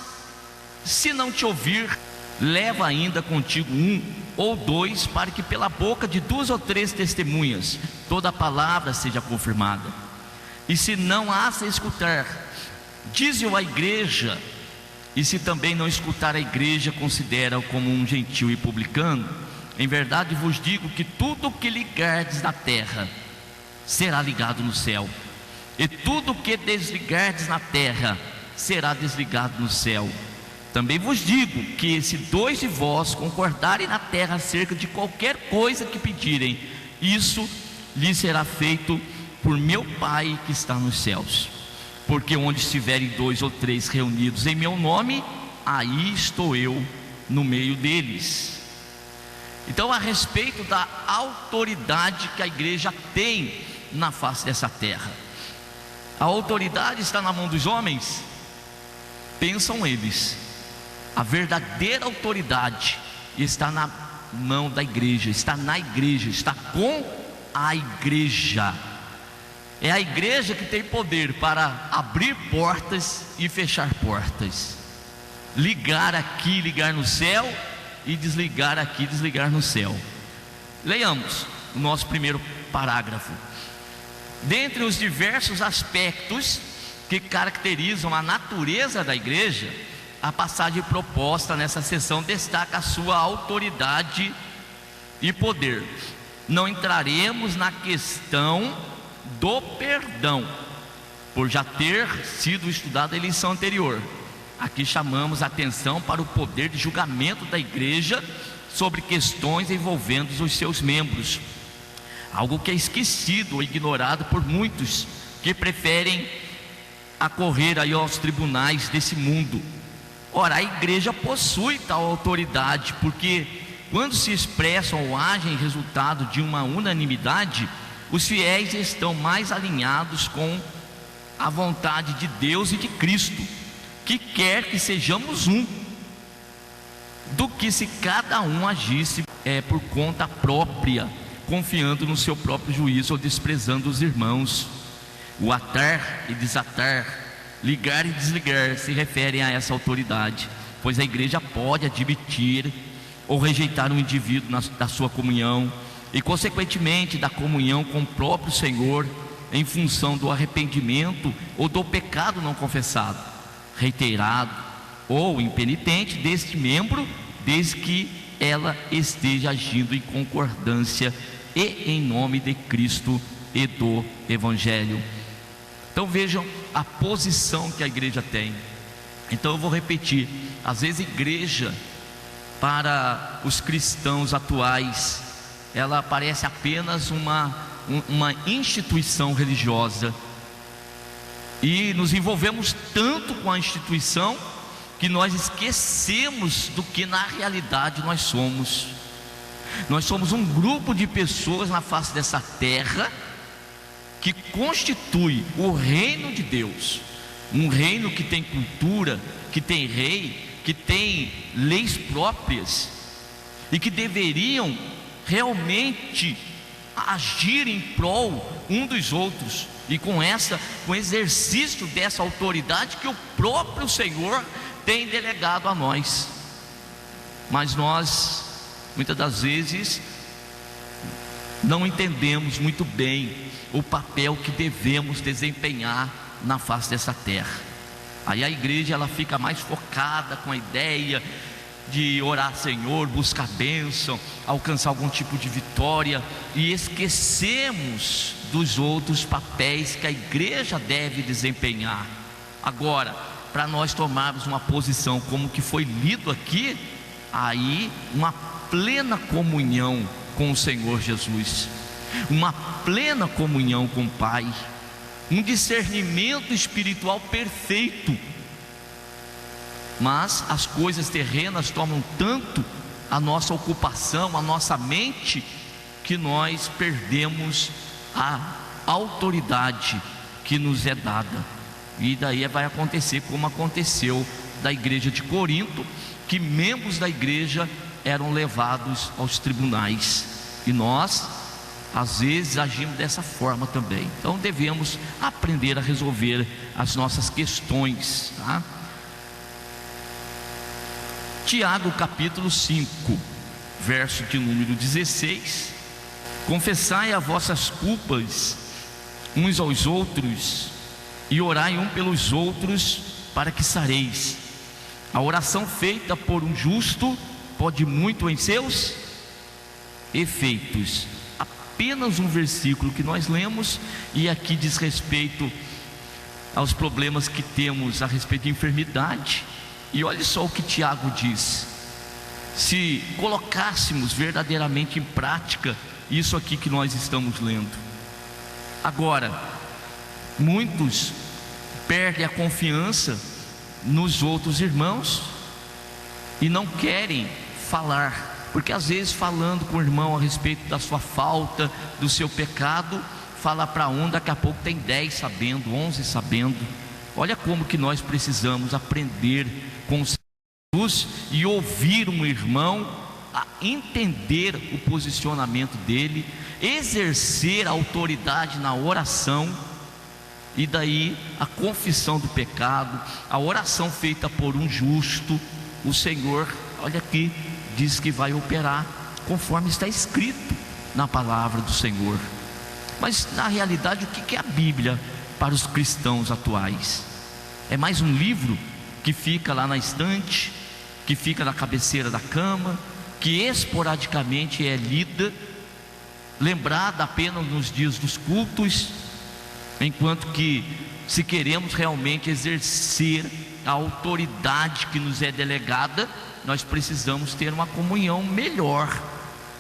se não te ouvir, leva ainda contigo um ou dois, para que pela boca de 2 ou 3 testemunhas toda a palavra seja confirmada. E se não has a escutar, dize-o à igreja. E se também não escutar a igreja, considera-o como um gentil e publicano. Em verdade vos digo que tudo o que ligardes na terra será ligado no céu, e tudo o que desligardes na terra será desligado no céu. Também vos digo que se 2 de vós concordarem na terra acerca de qualquer coisa que pedirem, isso lhes será feito por meu Pai que está nos céus. Porque onde estiverem 2 ou 3 reunidos em meu nome, aí estou eu no meio deles. Então, a respeito da autoridade que a igreja tem na face dessa terra, a autoridade está na mão dos homens? Pensam eles, a verdadeira autoridade está na mão da igreja, está na igreja, está com a igreja. É a igreja que tem poder para abrir portas e fechar portas, ligar aqui, ligar no céu, e desligar aqui, desligar no céu. Leiamos o nosso primeiro parágrafo. Dentre os diversos aspectos que caracterizam a natureza da igreja, a passagem proposta nessa sessão destaca a sua autoridade e poder. Não entraremos na questão do perdão, por já ter sido estudada a lição anterior. Aqui chamamos a atenção para o poder de julgamento da igreja sobre questões envolvendo os seus membros, algo que é esquecido ou ignorado por muitos que preferem acorrer aí aos tribunais desse mundo. Ora, a igreja possui tal autoridade, porque quando se expressam ou agem resultado de uma unanimidade, os fiéis estão mais alinhados com a vontade de Deus e de Cristo, que quer que sejamos um, do que se cada um agisse por conta própria, confiando no seu próprio juízo ou desprezando os irmãos. O atar e desatar, ligar e desligar se referem a essa autoridade, pois a igreja pode admitir ou rejeitar um indivíduo da sua comunhão e consequentemente da comunhão com o próprio Senhor, em função do arrependimento ou do pecado não confessado, reiterado ou impenitente deste membro, desde que ela esteja agindo em concordância e em nome de Cristo e do Evangelho. Então vejam a posição que a igreja tem. Então eu vou repetir: às vezes a igreja, para os cristãos atuais, ela parece apenas uma instituição religiosa, e nos envolvemos tanto com a instituição que nós esquecemos do que na realidade nós somos. Nós somos um grupo de pessoas na face dessa terra que constitui o reino de Deus, um reino que tem cultura, que tem rei, que tem leis próprias e que deveriam realmente agir em prol um dos outros, e com o exercício dessa autoridade que o próprio Senhor tem delegado a nós. Mas nós, muitas das vezes, não entendemos muito bem o papel que devemos desempenhar na face dessa terra. Aí a igreja, ela fica mais focada com a ideia de orar, Senhor, buscar bênção, alcançar algum tipo de vitória, e esquecemos dos outros papéis que a igreja deve desempenhar. Agora, para nós tomarmos uma posição como que foi lido aqui, aí uma plena comunhão com o Senhor Jesus, uma plena comunhão com o Pai, um discernimento espiritual perfeito. Mas as coisas terrenas tomam tanto a nossa ocupação, a nossa mente, que nós perdemos a autoridade que nos é dada. E daí vai acontecer como aconteceu da igreja de Corinto, que membros da igreja eram levados aos tribunais. E nós, às vezes, agimos dessa forma também. Então devemos aprender a resolver as nossas questões, tá? Tiago capítulo 5, verso de número 16: confessai as vossas culpas uns aos outros e orai um pelos outros para que sareis. A oração feita por um justo pode muito em seus efeitos. Apenas um versículo que nós lemos, e aqui diz respeito aos problemas que temos a respeito de enfermidade. E olha só o que Tiago diz: se colocássemos verdadeiramente em prática isso aqui que nós estamos lendo. Agora, muitos perdem a confiança nos outros irmãos e não querem falar, porque às vezes, falando com o irmão a respeito da sua falta, do seu pecado, fala para um, daqui a pouco tem 10 sabendo, 11 sabendo, Olha como que nós precisamos aprender com Jesus e ouvir um irmão, a entender o posicionamento dele, exercer a autoridade na oração, e daí a confissão do pecado, a oração feita por um justo. O Senhor, olha aqui, diz que vai operar conforme está escrito na palavra do Senhor. Mas na realidade, o que é a Bíblia para os cristãos atuais? É mais um livro que fica lá na estante, que fica na cabeceira da cama, que esporadicamente é lida, lembrada apenas nos dias dos cultos, enquanto que, se queremos realmente exercer a autoridade que nos é delegada, nós precisamos ter uma comunhão melhor,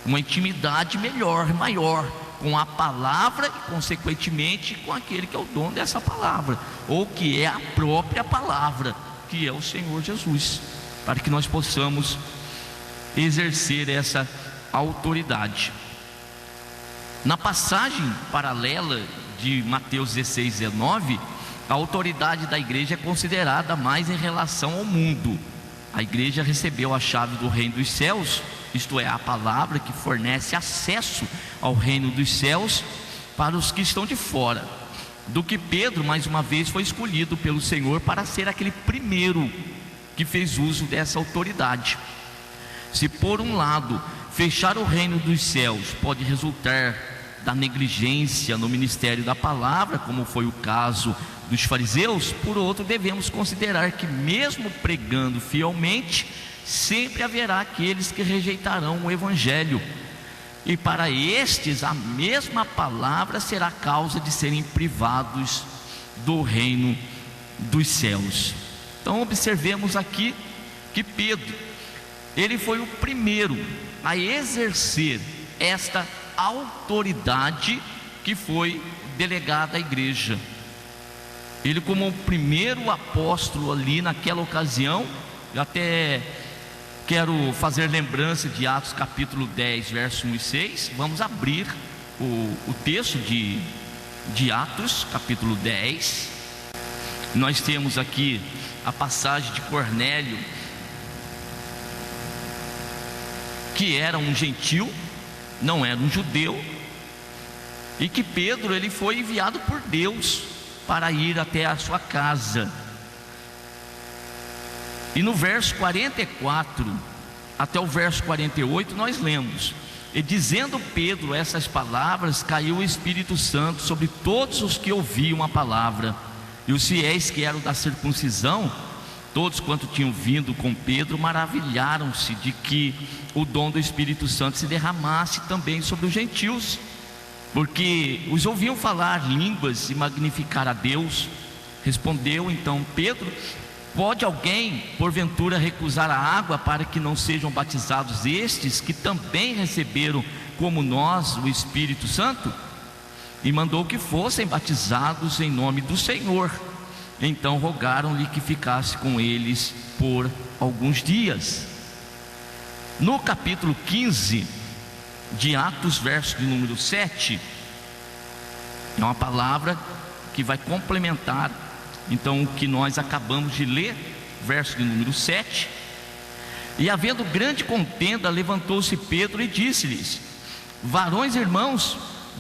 uma intimidade melhor, maior com a palavra e consequentemente com aquele que é o dono dessa palavra, ou que é a própria palavra, que é o Senhor Jesus, para que nós possamos exercer essa autoridade. Na passagem paralela de Mateus 16, 19, a autoridade da igreja é considerada mais em relação ao mundo. A igreja recebeu a chave do reino dos céus, isto é, a palavra que fornece acesso ao reino dos céus para os que estão de fora. Do que Pedro, mais uma vez, foi escolhido pelo Senhor para ser aquele primeiro que fez uso dessa autoridade. Se por um lado fechar o reino dos céus pode resultar da negligência no ministério da palavra, como foi o caso dos fariseus, por outro, devemos considerar que mesmo pregando fielmente, sempre haverá aqueles que rejeitarão o evangelho, e para estes a mesma palavra será causa de serem privados do reino dos céus. Então observemos aqui que Pedro, ele foi o primeiro a exercer esta autoridade que foi delegada à igreja. Ele, como o primeiro apóstolo ali naquela ocasião, eu até quero fazer lembrança de Atos capítulo 10, verso 1 e 6. Vamos abrir o texto de Atos capítulo 10. Nós temos aqui a passagem de Cornélio, que era um gentil, não era um judeu, e que Pedro, ele foi enviado por Deus para ir até a sua casa. E no verso 44 até o verso 48 nós lemos: e dizendo Pedro essas palavras, caiu o Espírito Santo sobre todos os que ouviam a palavra. E os fiéis que eram da circuncisão, todos quanto tinham vindo com Pedro, maravilharam-se de que o dom do Espírito Santo se derramasse também sobre os gentios, porque os ouviam falar línguas e magnificar a Deus. Respondeu então Pedro: pode alguém porventura recusar a água para que não sejam batizados estes que também receberam como nós o Espírito Santo? E mandou que fossem batizados em nome do Senhor. Então rogaram-lhe que ficasse com eles por alguns dias. No capítulo 15 de Atos, verso de número 7, é uma palavra que vai complementar então o que nós acabamos de ler, verso de número 7. E havendo grande contenda, levantou-se Pedro e disse-lhes: varões irmãos,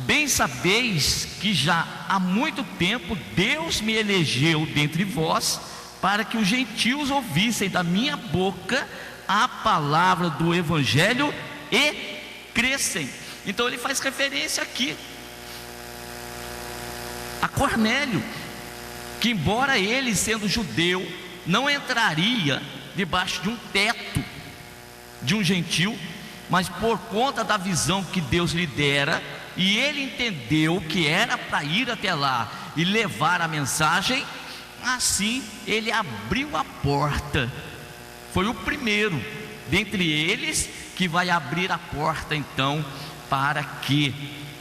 bem sabeis que já há muito tempo Deus me elegeu dentre vós para que os gentios ouvissem da minha boca a palavra do evangelho e crescem. Então ele faz referência aqui a Cornélio, que embora ele sendo judeu não entraria debaixo de um teto de um gentil, mas por conta da visão que Deus lhe dera, e ele entendeu que era para ir até lá e levar a mensagem, assim ele abriu a porta. Foi o primeiro dentre eles que vai abrir a porta então para que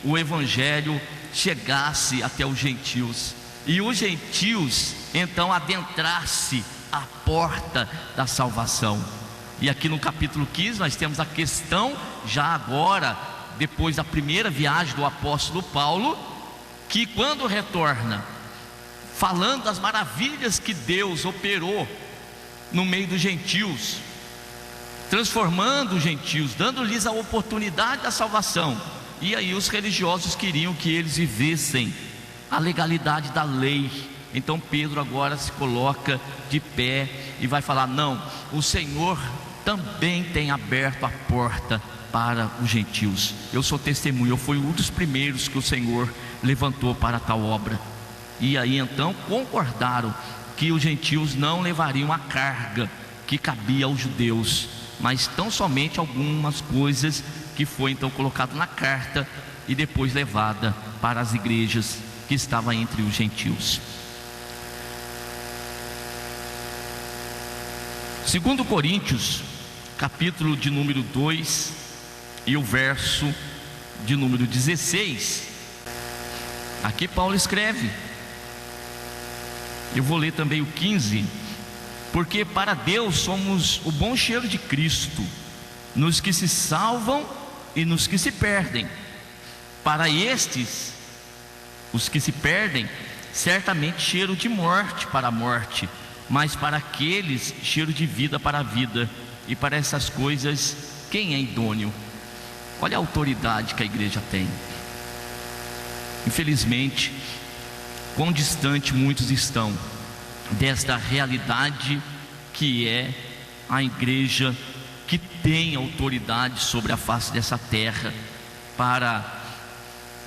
o evangelho chegasse até os gentios, e os gentios então adentrasse a porta da salvação. E aqui no capítulo 15 nós temos a questão, já agora depois da primeira viagem do apóstolo Paulo, que quando retorna falando das maravilhas que Deus operou no meio dos gentios, transformando os gentios, dando-lhes a oportunidade da salvação. E aí os religiosos queriam que eles vivessem a legalidade da lei. Então Pedro agora se coloca de pé e vai falar: não, o Senhor também tem aberto a porta para os gentios. Eu sou testemunho, eu fui um dos primeiros que o Senhor levantou para tal obra. E aí então concordaram que os gentios não levariam a carga que cabia aos judeus, mas tão somente algumas coisas que foi então colocado na carta e depois levada para as igrejas que estavam entre os gentios. 2 Coríntios, capítulo de número 2 e o verso de número 16. Aqui Paulo escreve, eu vou ler também o 15: porque para Deus somos o bom cheiro de Cristo, nos que se salvam e nos que se perdem. Para estes, os que se perdem, certamente cheiro de morte para a morte, mas para aqueles, cheiro de vida para a vida. E para essas coisas, quem é idôneo? Olha a autoridade que a igreja tem. Infelizmente, quão distante muitos estão desta realidade que é a igreja que tem autoridade sobre a face dessa terra para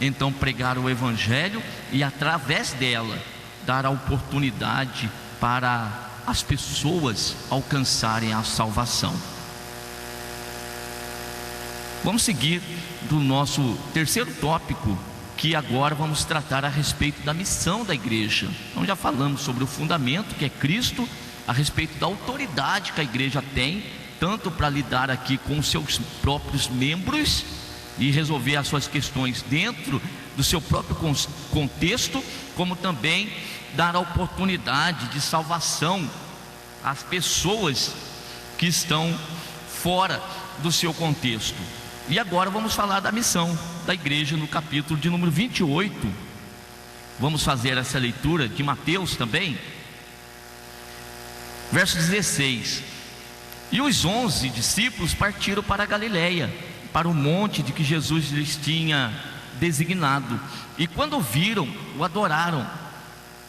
então pregar o evangelho e através dela dar a oportunidade para as pessoas alcançarem a salvação. Vamos seguir do nosso terceiro tópico, que agora vamos tratar a respeito da missão da igreja. Então já falamos sobre o fundamento, que é Cristo, a respeito da autoridade que a igreja tem, tanto para lidar aqui com os seus próprios membros e resolver as suas questões dentro do seu próprio contexto, como também dar a oportunidade de salvação às pessoas que estão fora do seu contexto. E agora vamos falar da missão da igreja no capítulo de número 28. Vamos fazer essa leitura de Mateus também, verso 16. E os 11 discípulos partiram para a Galileia, para o monte de que Jesus lhes tinha designado. E quando o viram, o adoraram,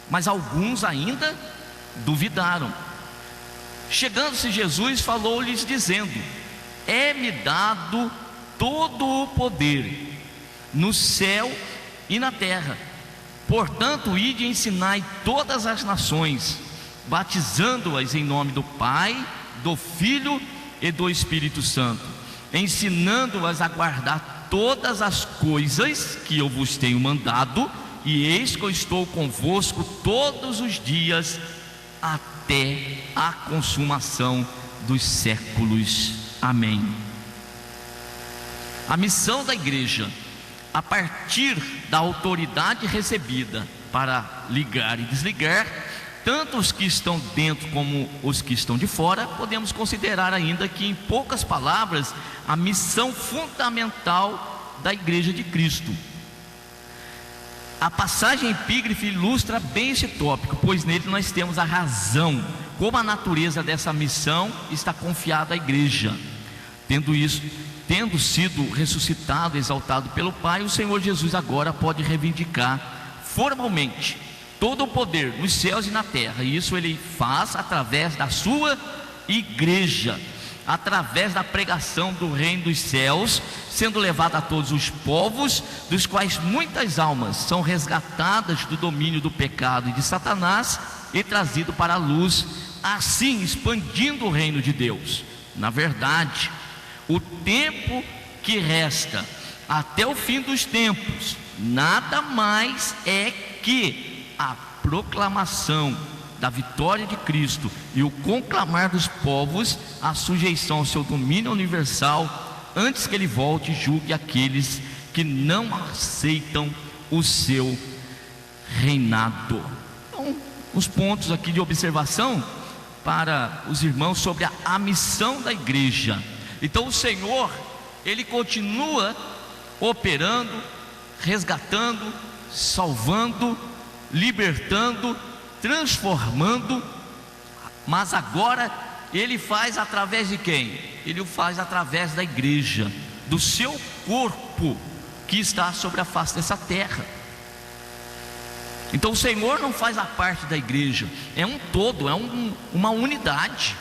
mas alguns ainda duvidaram. Chegando-se Jesus, falou-lhes dizendo: é-me dado todo o poder no céu e na terra. Portanto, ide e ensinai todas as nações, batizando-as em nome do Pai, do Filho e do Espírito Santo, ensinando-as a guardar todas as coisas que eu vos tenho mandado, e eis que eu estou convosco todos os dias, até a consumação dos séculos. Amém. A missão da igreja, a partir da autoridade recebida para ligar e desligar, tanto os que estão dentro como os que estão de fora, podemos considerar ainda que, em poucas palavras, a missão fundamental da igreja de Cristo. A passagem epígrafe ilustra bem esse tópico, pois nele nós temos a razão, como a natureza dessa missão está confiada à igreja. Tendo sido ressuscitado, exaltado pelo Pai, o Senhor Jesus agora pode reivindicar formalmente todo o poder nos céus e na terra, e isso ele faz através da sua igreja, através da pregação do reino dos céus, sendo levada a todos os povos, dos quais muitas almas são resgatadas do domínio do pecado e de Satanás e trazido para a luz, assim expandindo o reino de Deus. Na verdade, o tempo que resta até o fim dos tempos nada mais é que a proclamação da vitória de Cristo e o conclamar dos povos à sujeição ao seu domínio universal, antes que ele volte e julgue aqueles que não aceitam o seu reinado. Então, os pontos aqui de observação para os irmãos sobre a missão da igreja. Então o Senhor, ele continua operando, resgatando, salvando, libertando transformando, mas agora Ele faz através de quem? Ele o faz através da igreja, do seu corpo que está sobre a face dessa terra. Então o Senhor não faz a parte da igreja, é um todo, é uma unidade.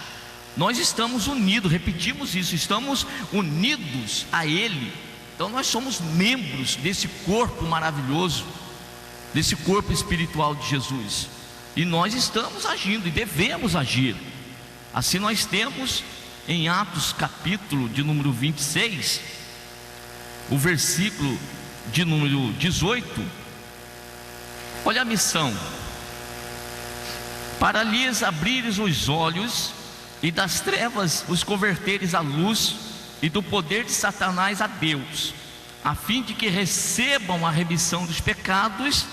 Nós estamos unidos, repetimos isso, estamos unidos a Ele. Então nós somos membros desse corpo maravilhoso, desse corpo espiritual de Jesus, e nós estamos agindo e devemos agir. Assim nós temos em Atos capítulo de número 26, o versículo de número 18, olha a missão: para lhes abrires os olhos e das trevas os converteres à luz, e do poder de Satanás a Deus, a fim de que recebam a remissão dos pecados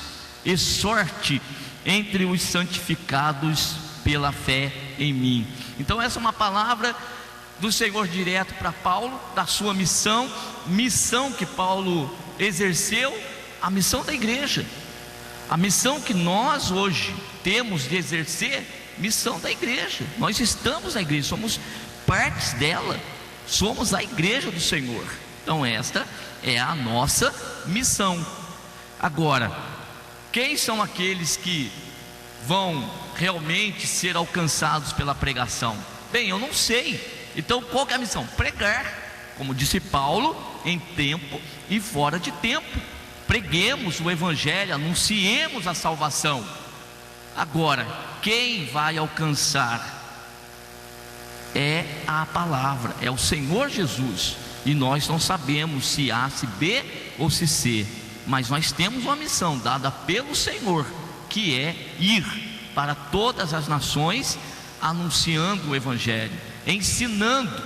e sorte entre os santificados pela fé em mim. Então essa é uma palavra do Senhor direto para Paulo, da sua missão que Paulo exerceu, a missão da igreja, a missão que nós hoje temos de exercer, missão da igreja. Nós estamos na igreja, somos partes dela, somos a igreja do Senhor. Então esta é a nossa missão. Agora, quem são aqueles que vão realmente ser alcançados pela pregação? Bem, eu não sei. Então qual que é a missão? Pregar, como disse Paulo, em tempo e fora de tempo. Preguemos o evangelho, anunciemos a salvação. Agora, quem vai alcançar é a palavra, é o Senhor Jesus. E nós não sabemos se A, se B ou se C, mas nós temos uma missão dada pelo Senhor, que é ir para todas as nações, anunciando o evangelho, ensinando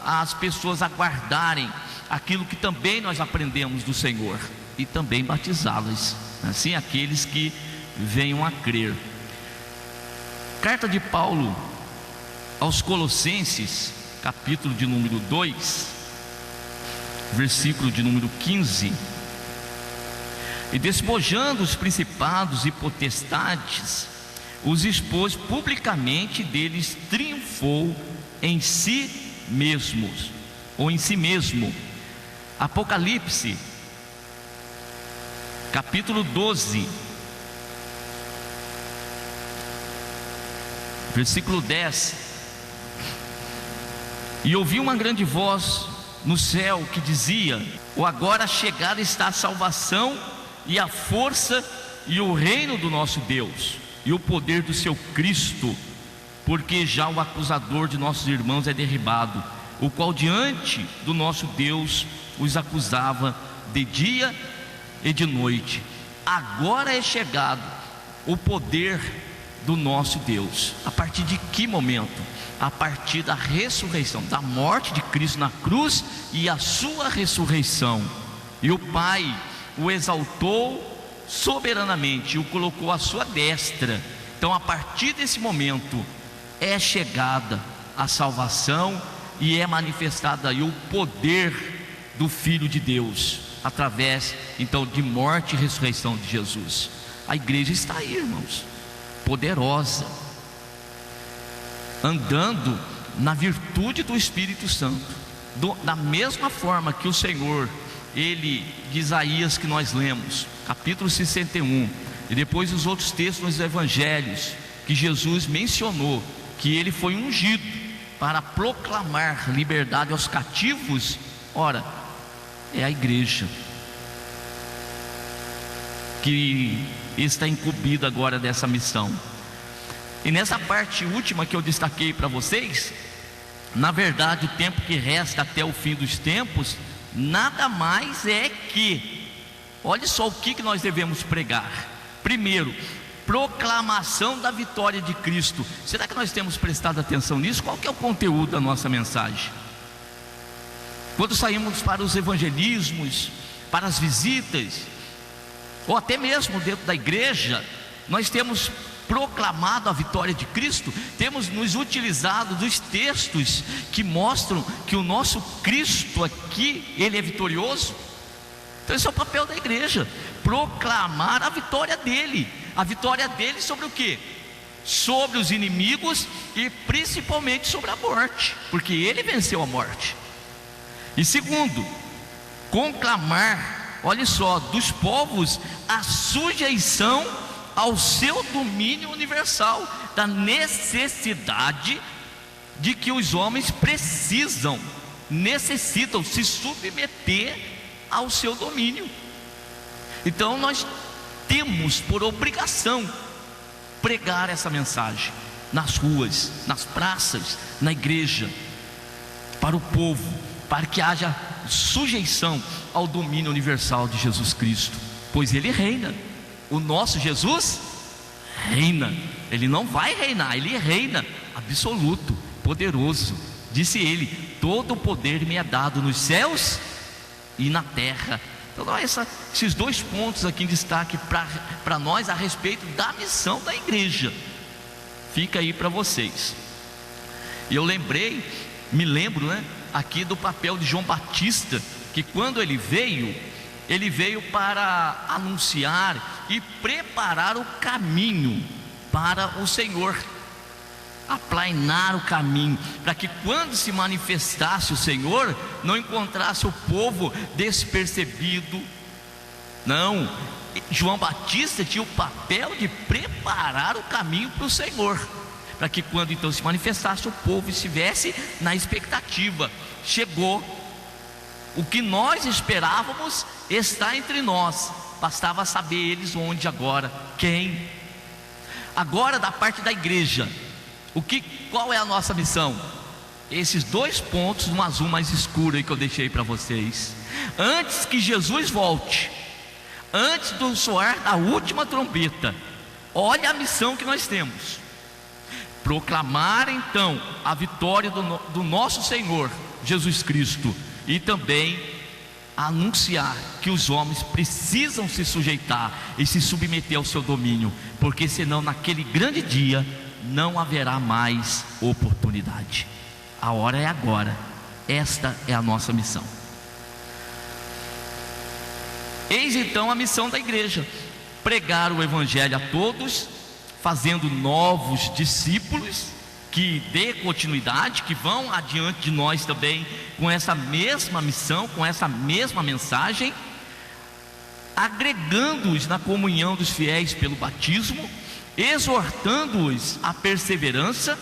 as pessoas a guardarem aquilo que também nós aprendemos do Senhor, e também batizá-las, assim aqueles que venham a crer. Carta de Paulo aos Colossenses, capítulo de número 2, versículo de número 15: e despojando os principados e potestades, os expôs publicamente, deles triunfou em si mesmos, ou em si mesmo. Apocalipse, capítulo 12, versículo 10: e ouvi uma grande voz no céu que dizia: o agora chegada está a salvação e a força e o reino do nosso Deus e o poder do seu Cristo, porque já o acusador de nossos irmãos é derribado, o qual diante do nosso Deus os acusava de dia e de noite. Agora é chegado o poder do nosso Deus. A partir de que momento? A partir da ressurreição, da morte de Cristo na cruz e a sua ressurreição. E o Pai o exaltou soberanamente, o colocou à sua destra. Então a partir desse momento é chegada a salvação e é manifestada aí o poder do Filho de Deus, através então de morte e ressurreição de Jesus. A igreja está aí, irmãos, poderosa, andando na virtude do Espírito Santo, da mesma forma que o Senhor, ele, de Isaías que nós lemos, capítulo 61, e depois os outros textos nos evangelhos, que Jesus mencionou que ele foi ungido para proclamar liberdade aos cativos. Ora, é a igreja que está incumbida agora dessa missão. E nessa parte última que eu destaquei para vocês, na verdade o tempo que resta até o fim dos tempos nada mais é que, olha só o que nós devemos pregar. Primeiro, proclamação da vitória de Cristo. Será que nós temos prestado atenção nisso? Qual que é o conteúdo da nossa mensagem? Quando saímos para os evangelismos, para as visitas, ou até mesmo dentro da igreja, nós temos proclamado a vitória de Cristo, temos nos utilizado dos textos que mostram que o nosso Cristo aqui, ele é vitorioso. Então esse é o papel da igreja, proclamar a vitória dele sobre o quê? sobre os inimigos e principalmente sobre a morte, porque ele venceu a morte. E segundo, conclamar, olha só, dos povos a sujeição ao seu domínio universal, da necessidade de que os homens necessitam se submeter ao seu domínio. Então nós temos por obrigação pregar essa mensagem nas ruas, nas praças, na igreja, para o povo, para que haja sujeição ao domínio universal de Jesus Cristo, pois ele reina. O nosso Jesus reina. Ele não vai reinar, ele reina absoluto, poderoso. Disse ele: todo o poder me é dado nos céus e na terra. Então, esses dois pontos aqui em destaque para nós a respeito da missão da igreja. Fica aí para vocês. E eu me lembro, aqui do papel de João Batista, que quando ele veio para anunciar e preparar o caminho para o Senhor, aplainar o caminho, para que quando se manifestasse o Senhor, não encontrasse o povo despercebido. Não, João Batista tinha o papel de preparar o caminho para o Senhor, para que quando então se manifestasse, o povo estivesse na expectativa. Chegou, o que nós esperávamos está entre nós, bastava saber eles onde agora, quem. Agora da parte da igreja, qual é a nossa missão? Esses dois pontos no azul mais escuro aí que eu deixei para vocês. Antes que Jesus volte, antes do soar da última trombeta, olha a missão que nós temos: proclamar então a vitória do nosso Senhor Jesus Cristo, e também anunciar que os homens precisam se sujeitar e se submeter ao seu domínio, porque senão naquele grande dia não haverá mais oportunidade. A hora é agora. Esta é a nossa missão. Eis então a missão da igreja: pregar o evangelho a todos, fazendo novos discípulos que dê continuidade, que vão adiante de nós também com essa mesma missão, com essa mesma mensagem, agregando-os na comunhão dos fiéis pelo batismo, exortando-os à perseverança,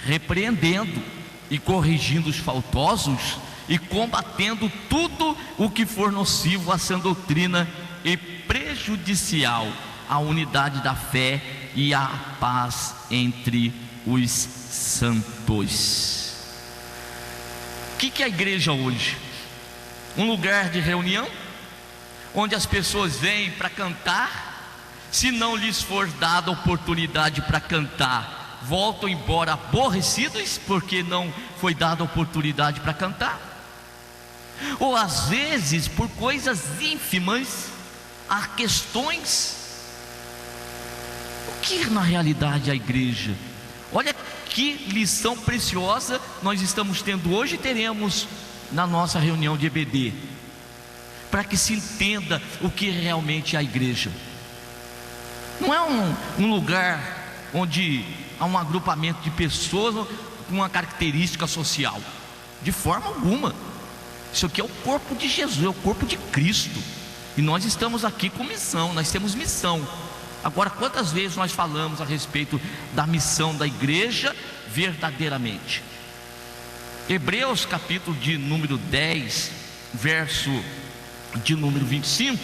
repreendendo e corrigindo os faltosos e combatendo tudo o que for nocivo à sã doutrina e prejudicial à unidade da fé e à paz entre os santos. O que é a igreja hoje? Um lugar de reunião, onde as pessoas vêm para cantar. Se não lhes for dada oportunidade para cantar, voltam embora aborrecidos, porque não foi dada oportunidade para cantar. Ou às vezes por coisas ínfimas, há questões. O que na realidade é a igreja? Olha que lição preciosa nós estamos tendo hoje e teremos na nossa reunião de EBD, para que se entenda o que realmente é a igreja. Não é um lugar onde há um agrupamento de pessoas com uma característica social, de forma alguma. Isso aqui é o corpo de Jesus, é o corpo de Cristo, e nós estamos aqui com missão, nós temos missão. Agora, quantas vezes nós falamos a respeito da missão da igreja verdadeiramente? Hebreus capítulo de número 10, verso de número 25: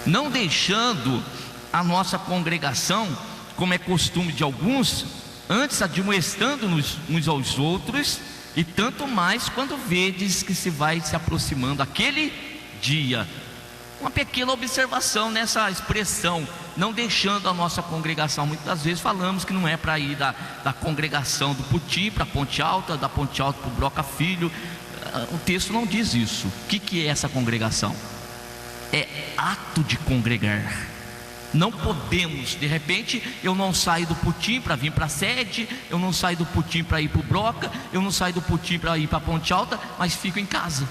não deixando a nossa congregação, como é costume de alguns, antes admoestando-nos uns aos outros, e tanto mais quando vedes que se vai se aproximando aquele dia. Uma pequena observação nessa expressão, não deixando a nossa congregação. Muitas vezes falamos que não é para ir da congregação do Putim para a Ponte Alta, da Ponte Alta para o Broca Filho. O texto não diz isso. O que é essa congregação? É ato de congregar. Não podemos, de repente, eu não saio do Putim para vir para a sede, eu não saio do Putim para ir para o Broca, eu não saio do Putim para ir para a Ponte Alta, mas fico em casa.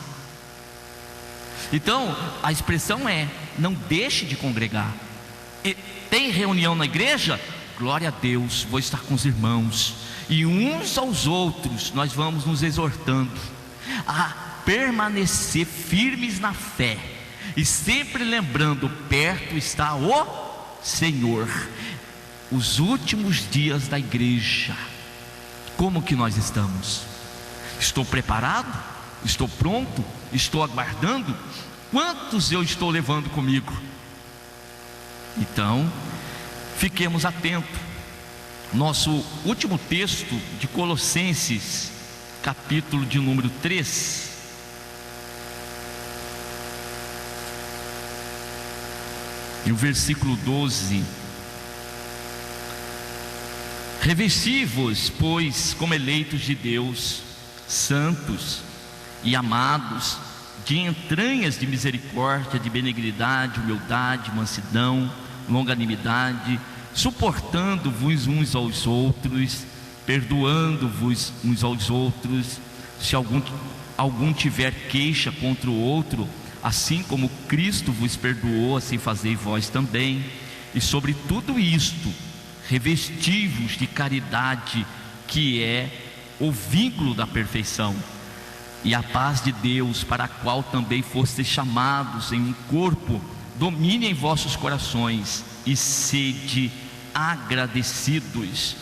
Então, a expressão é: não deixe de congregar. E tem reunião na igreja? Glória a Deus, vou estar com os irmãos. E uns aos outros nós vamos nos exortando a permanecer firmes na fé, e sempre lembrando, perto está o Senhor. Os últimos dias da igreja, como que nós estamos? Estou preparado? Estou pronto? Estou aguardando? Quantos eu estou levando comigo? Então, fiquemos atentos. Nosso último texto de Colossenses, capítulo de número 3. E o versículo 12: revesti-vos, pois, como eleitos de Deus, santos e amados, de entranhas de misericórdia, de benignidade, humildade, mansidão, longanimidade, suportando-vos uns aos outros, perdoando-vos uns aos outros, se algum tiver queixa contra o outro, assim como Cristo vos perdoou, assim fazei vós também. E sobre tudo isto, revesti-vos de caridade, que é o vínculo da perfeição, e a paz de Deus, para a qual também fostes chamados em um corpo, domine em vossos corações, e sede agradecidos.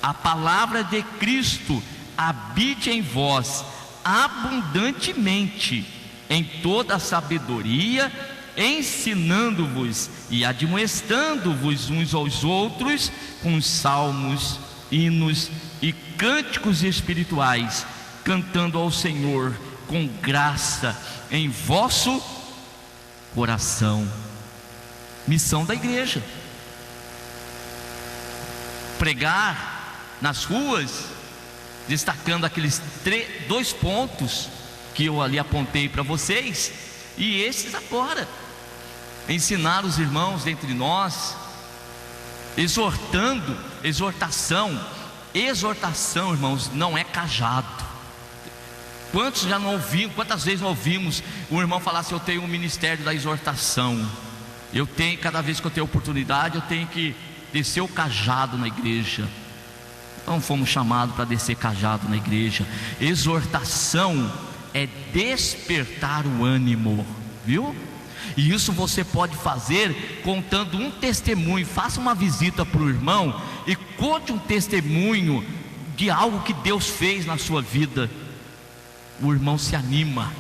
A palavra de Cristo habite em vós abundantemente, em toda a sabedoria, ensinando-vos e admoestando-vos uns aos outros com salmos, hinos e cânticos espirituais, cantando ao Senhor com graça em vosso coração. Missão da igreja: pregar nas ruas, destacando aqueles 2 pontos que eu ali apontei para vocês, e esses agora, ensinar os irmãos entre nós, exortando. Exortação, irmãos, não é cajado. Quantas vezes não ouvimos o irmão falar assim: eu tenho um ministério da exortação, eu tenho, cada vez que eu tenho oportunidade, eu tenho que descer o cajado na igreja. Não fomos chamados para descer cajado na igreja. Exortação é despertar o ânimo, viu? E isso você pode fazer contando um testemunho. Faça uma visita para o irmão e conte um testemunho de algo que Deus fez na sua vida. O irmão se anima,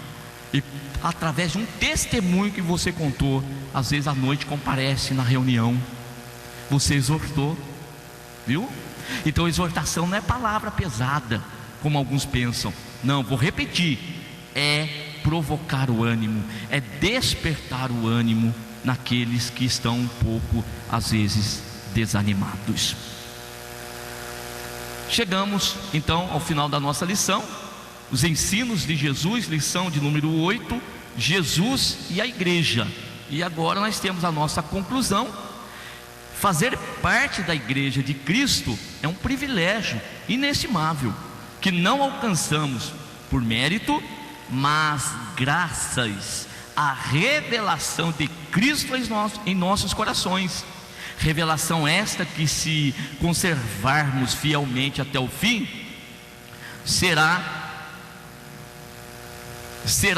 e através de um testemunho que você contou, às vezes à noite comparece na reunião. Você exortou, viu? Então exortação não é palavra pesada, como alguns pensam. Não, vou repetir: é provocar o ânimo, é despertar o ânimo naqueles que estão um pouco, às vezes, desanimados. Chegamos então ao final da nossa lição, os ensinos de Jesus, lição de número 8, Jesus e a igreja. E agora nós temos a nossa conclusão. Fazer parte da igreja de Cristo é um privilégio inestimável, que não alcançamos por mérito, mas graças à revelação de Cristo em nossos corações. Revelação esta que, se conservarmos fielmente até o fim, será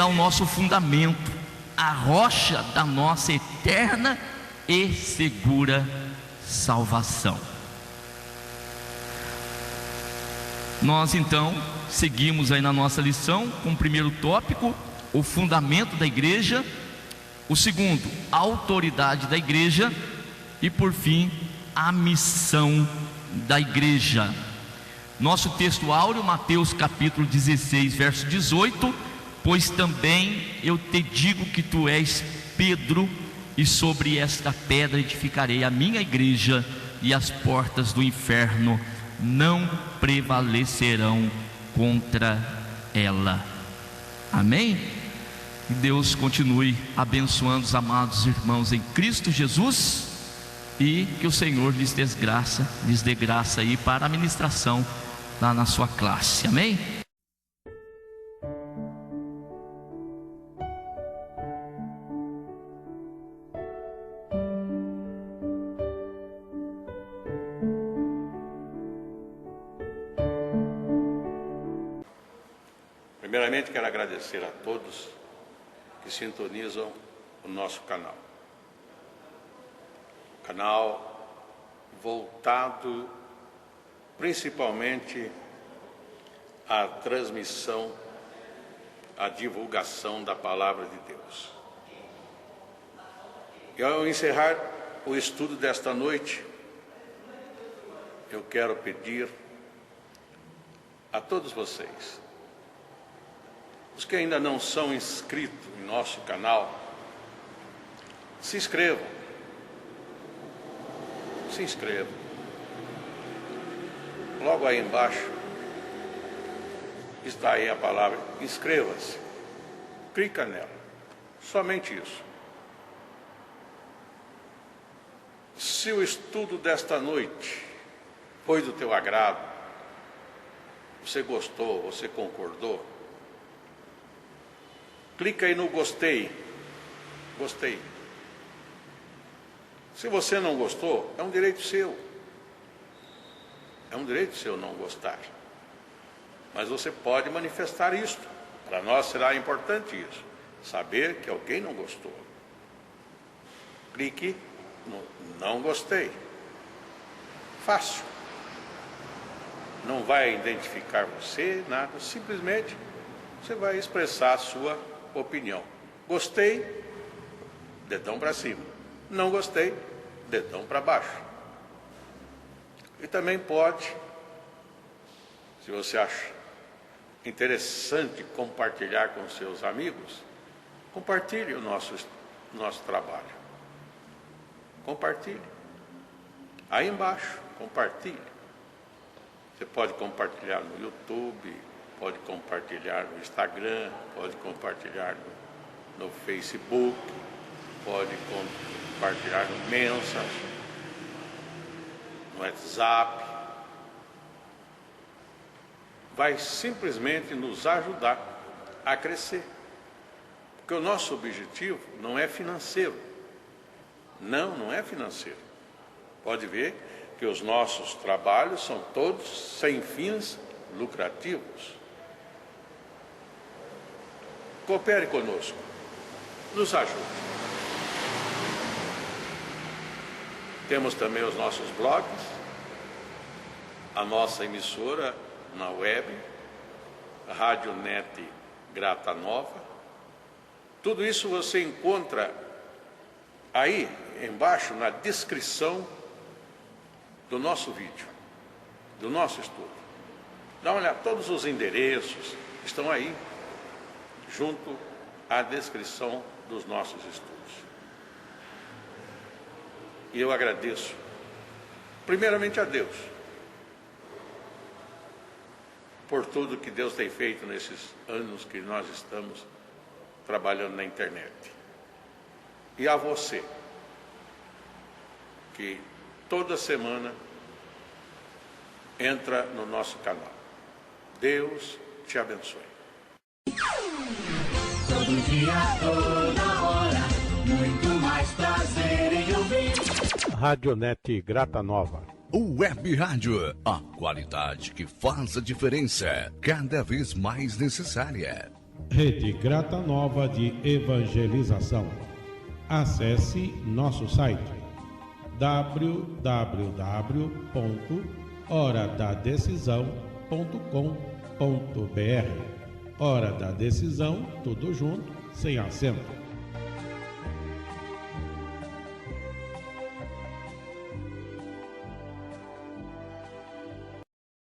o nosso fundamento, a rocha da nossa eterna e segura salvação. Nós então seguimos aí na nossa lição com o primeiro tópico, o fundamento da igreja; o segundo, a autoridade da igreja; e por fim, a missão da igreja. Nosso texto áureo, Mateus capítulo 16, verso 18: pois também eu te digo que tu és Pedro, e sobre esta pedra edificarei a minha igreja, e as portas do inferno não prevalecerão contra ela. Amém? Que Deus continue abençoando os amados irmãos em Cristo Jesus, e que o Senhor lhes dê graça aí para a ministração lá na sua classe. Amém? Primeiramente, quero agradecer a todos que sintonizam o nosso canal. Canal voltado principalmente à transmissão, à divulgação da Palavra de Deus. E ao encerrar o estudo desta noite, eu quero pedir a todos vocês, os que ainda não são inscritos em nosso canal, se inscrevam. Se inscrevam. Logo aí embaixo está aí a palavra inscreva-se. Clica nela. Somente isso. Se o estudo desta noite foi do teu agrado, você gostou, você concordou, clica aí no gostei. Gostei. Se você não gostou, é um direito seu. É um direito seu não gostar. Mas você pode manifestar isto. Para nós será importante isso. Saber que alguém não gostou. Clique no não gostei. Fácil. Não vai identificar você, nada. Simplesmente você vai expressar a sua opinião. Gostei, dedão para cima. Não gostei, dedão para baixo. E também pode, se você acha interessante compartilhar com seus amigos, compartilhe o nosso trabalho. Compartilhe. Aí embaixo, compartilhe. Você pode compartilhar no YouTube, pode compartilhar no Instagram, pode compartilhar no Facebook, pode compartilhar no Mensagem, no WhatsApp. Vai simplesmente nos ajudar a crescer. Porque o nosso objetivo não é financeiro. Não é financeiro. Pode ver que os nossos trabalhos são todos sem fins lucrativos. Coopere conosco. Nos ajude. Temos também os nossos blogs, a nossa emissora na web, a Rádio Net Grata Nova. Tudo isso você encontra aí embaixo na descrição do nosso vídeo, do nosso estudo. Dá uma olhada, todos os endereços estão aí, junto à descrição dos nossos estudos. E eu agradeço, primeiramente a Deus, por tudo que Deus tem feito nesses anos que nós estamos trabalhando na internet. E a você, que toda semana entra no nosso canal. Deus te abençoe. Todo dia, toda hora, muito mais prazer em ouvir. Radionet Grata Nova. Web Rádio, a qualidade que faz a diferença, cada vez mais necessária. Rede Grata Nova de Evangelização. Acesse nosso site www.horadadecisão.com.br. Hora da Decisão, tudo junto, sem acento.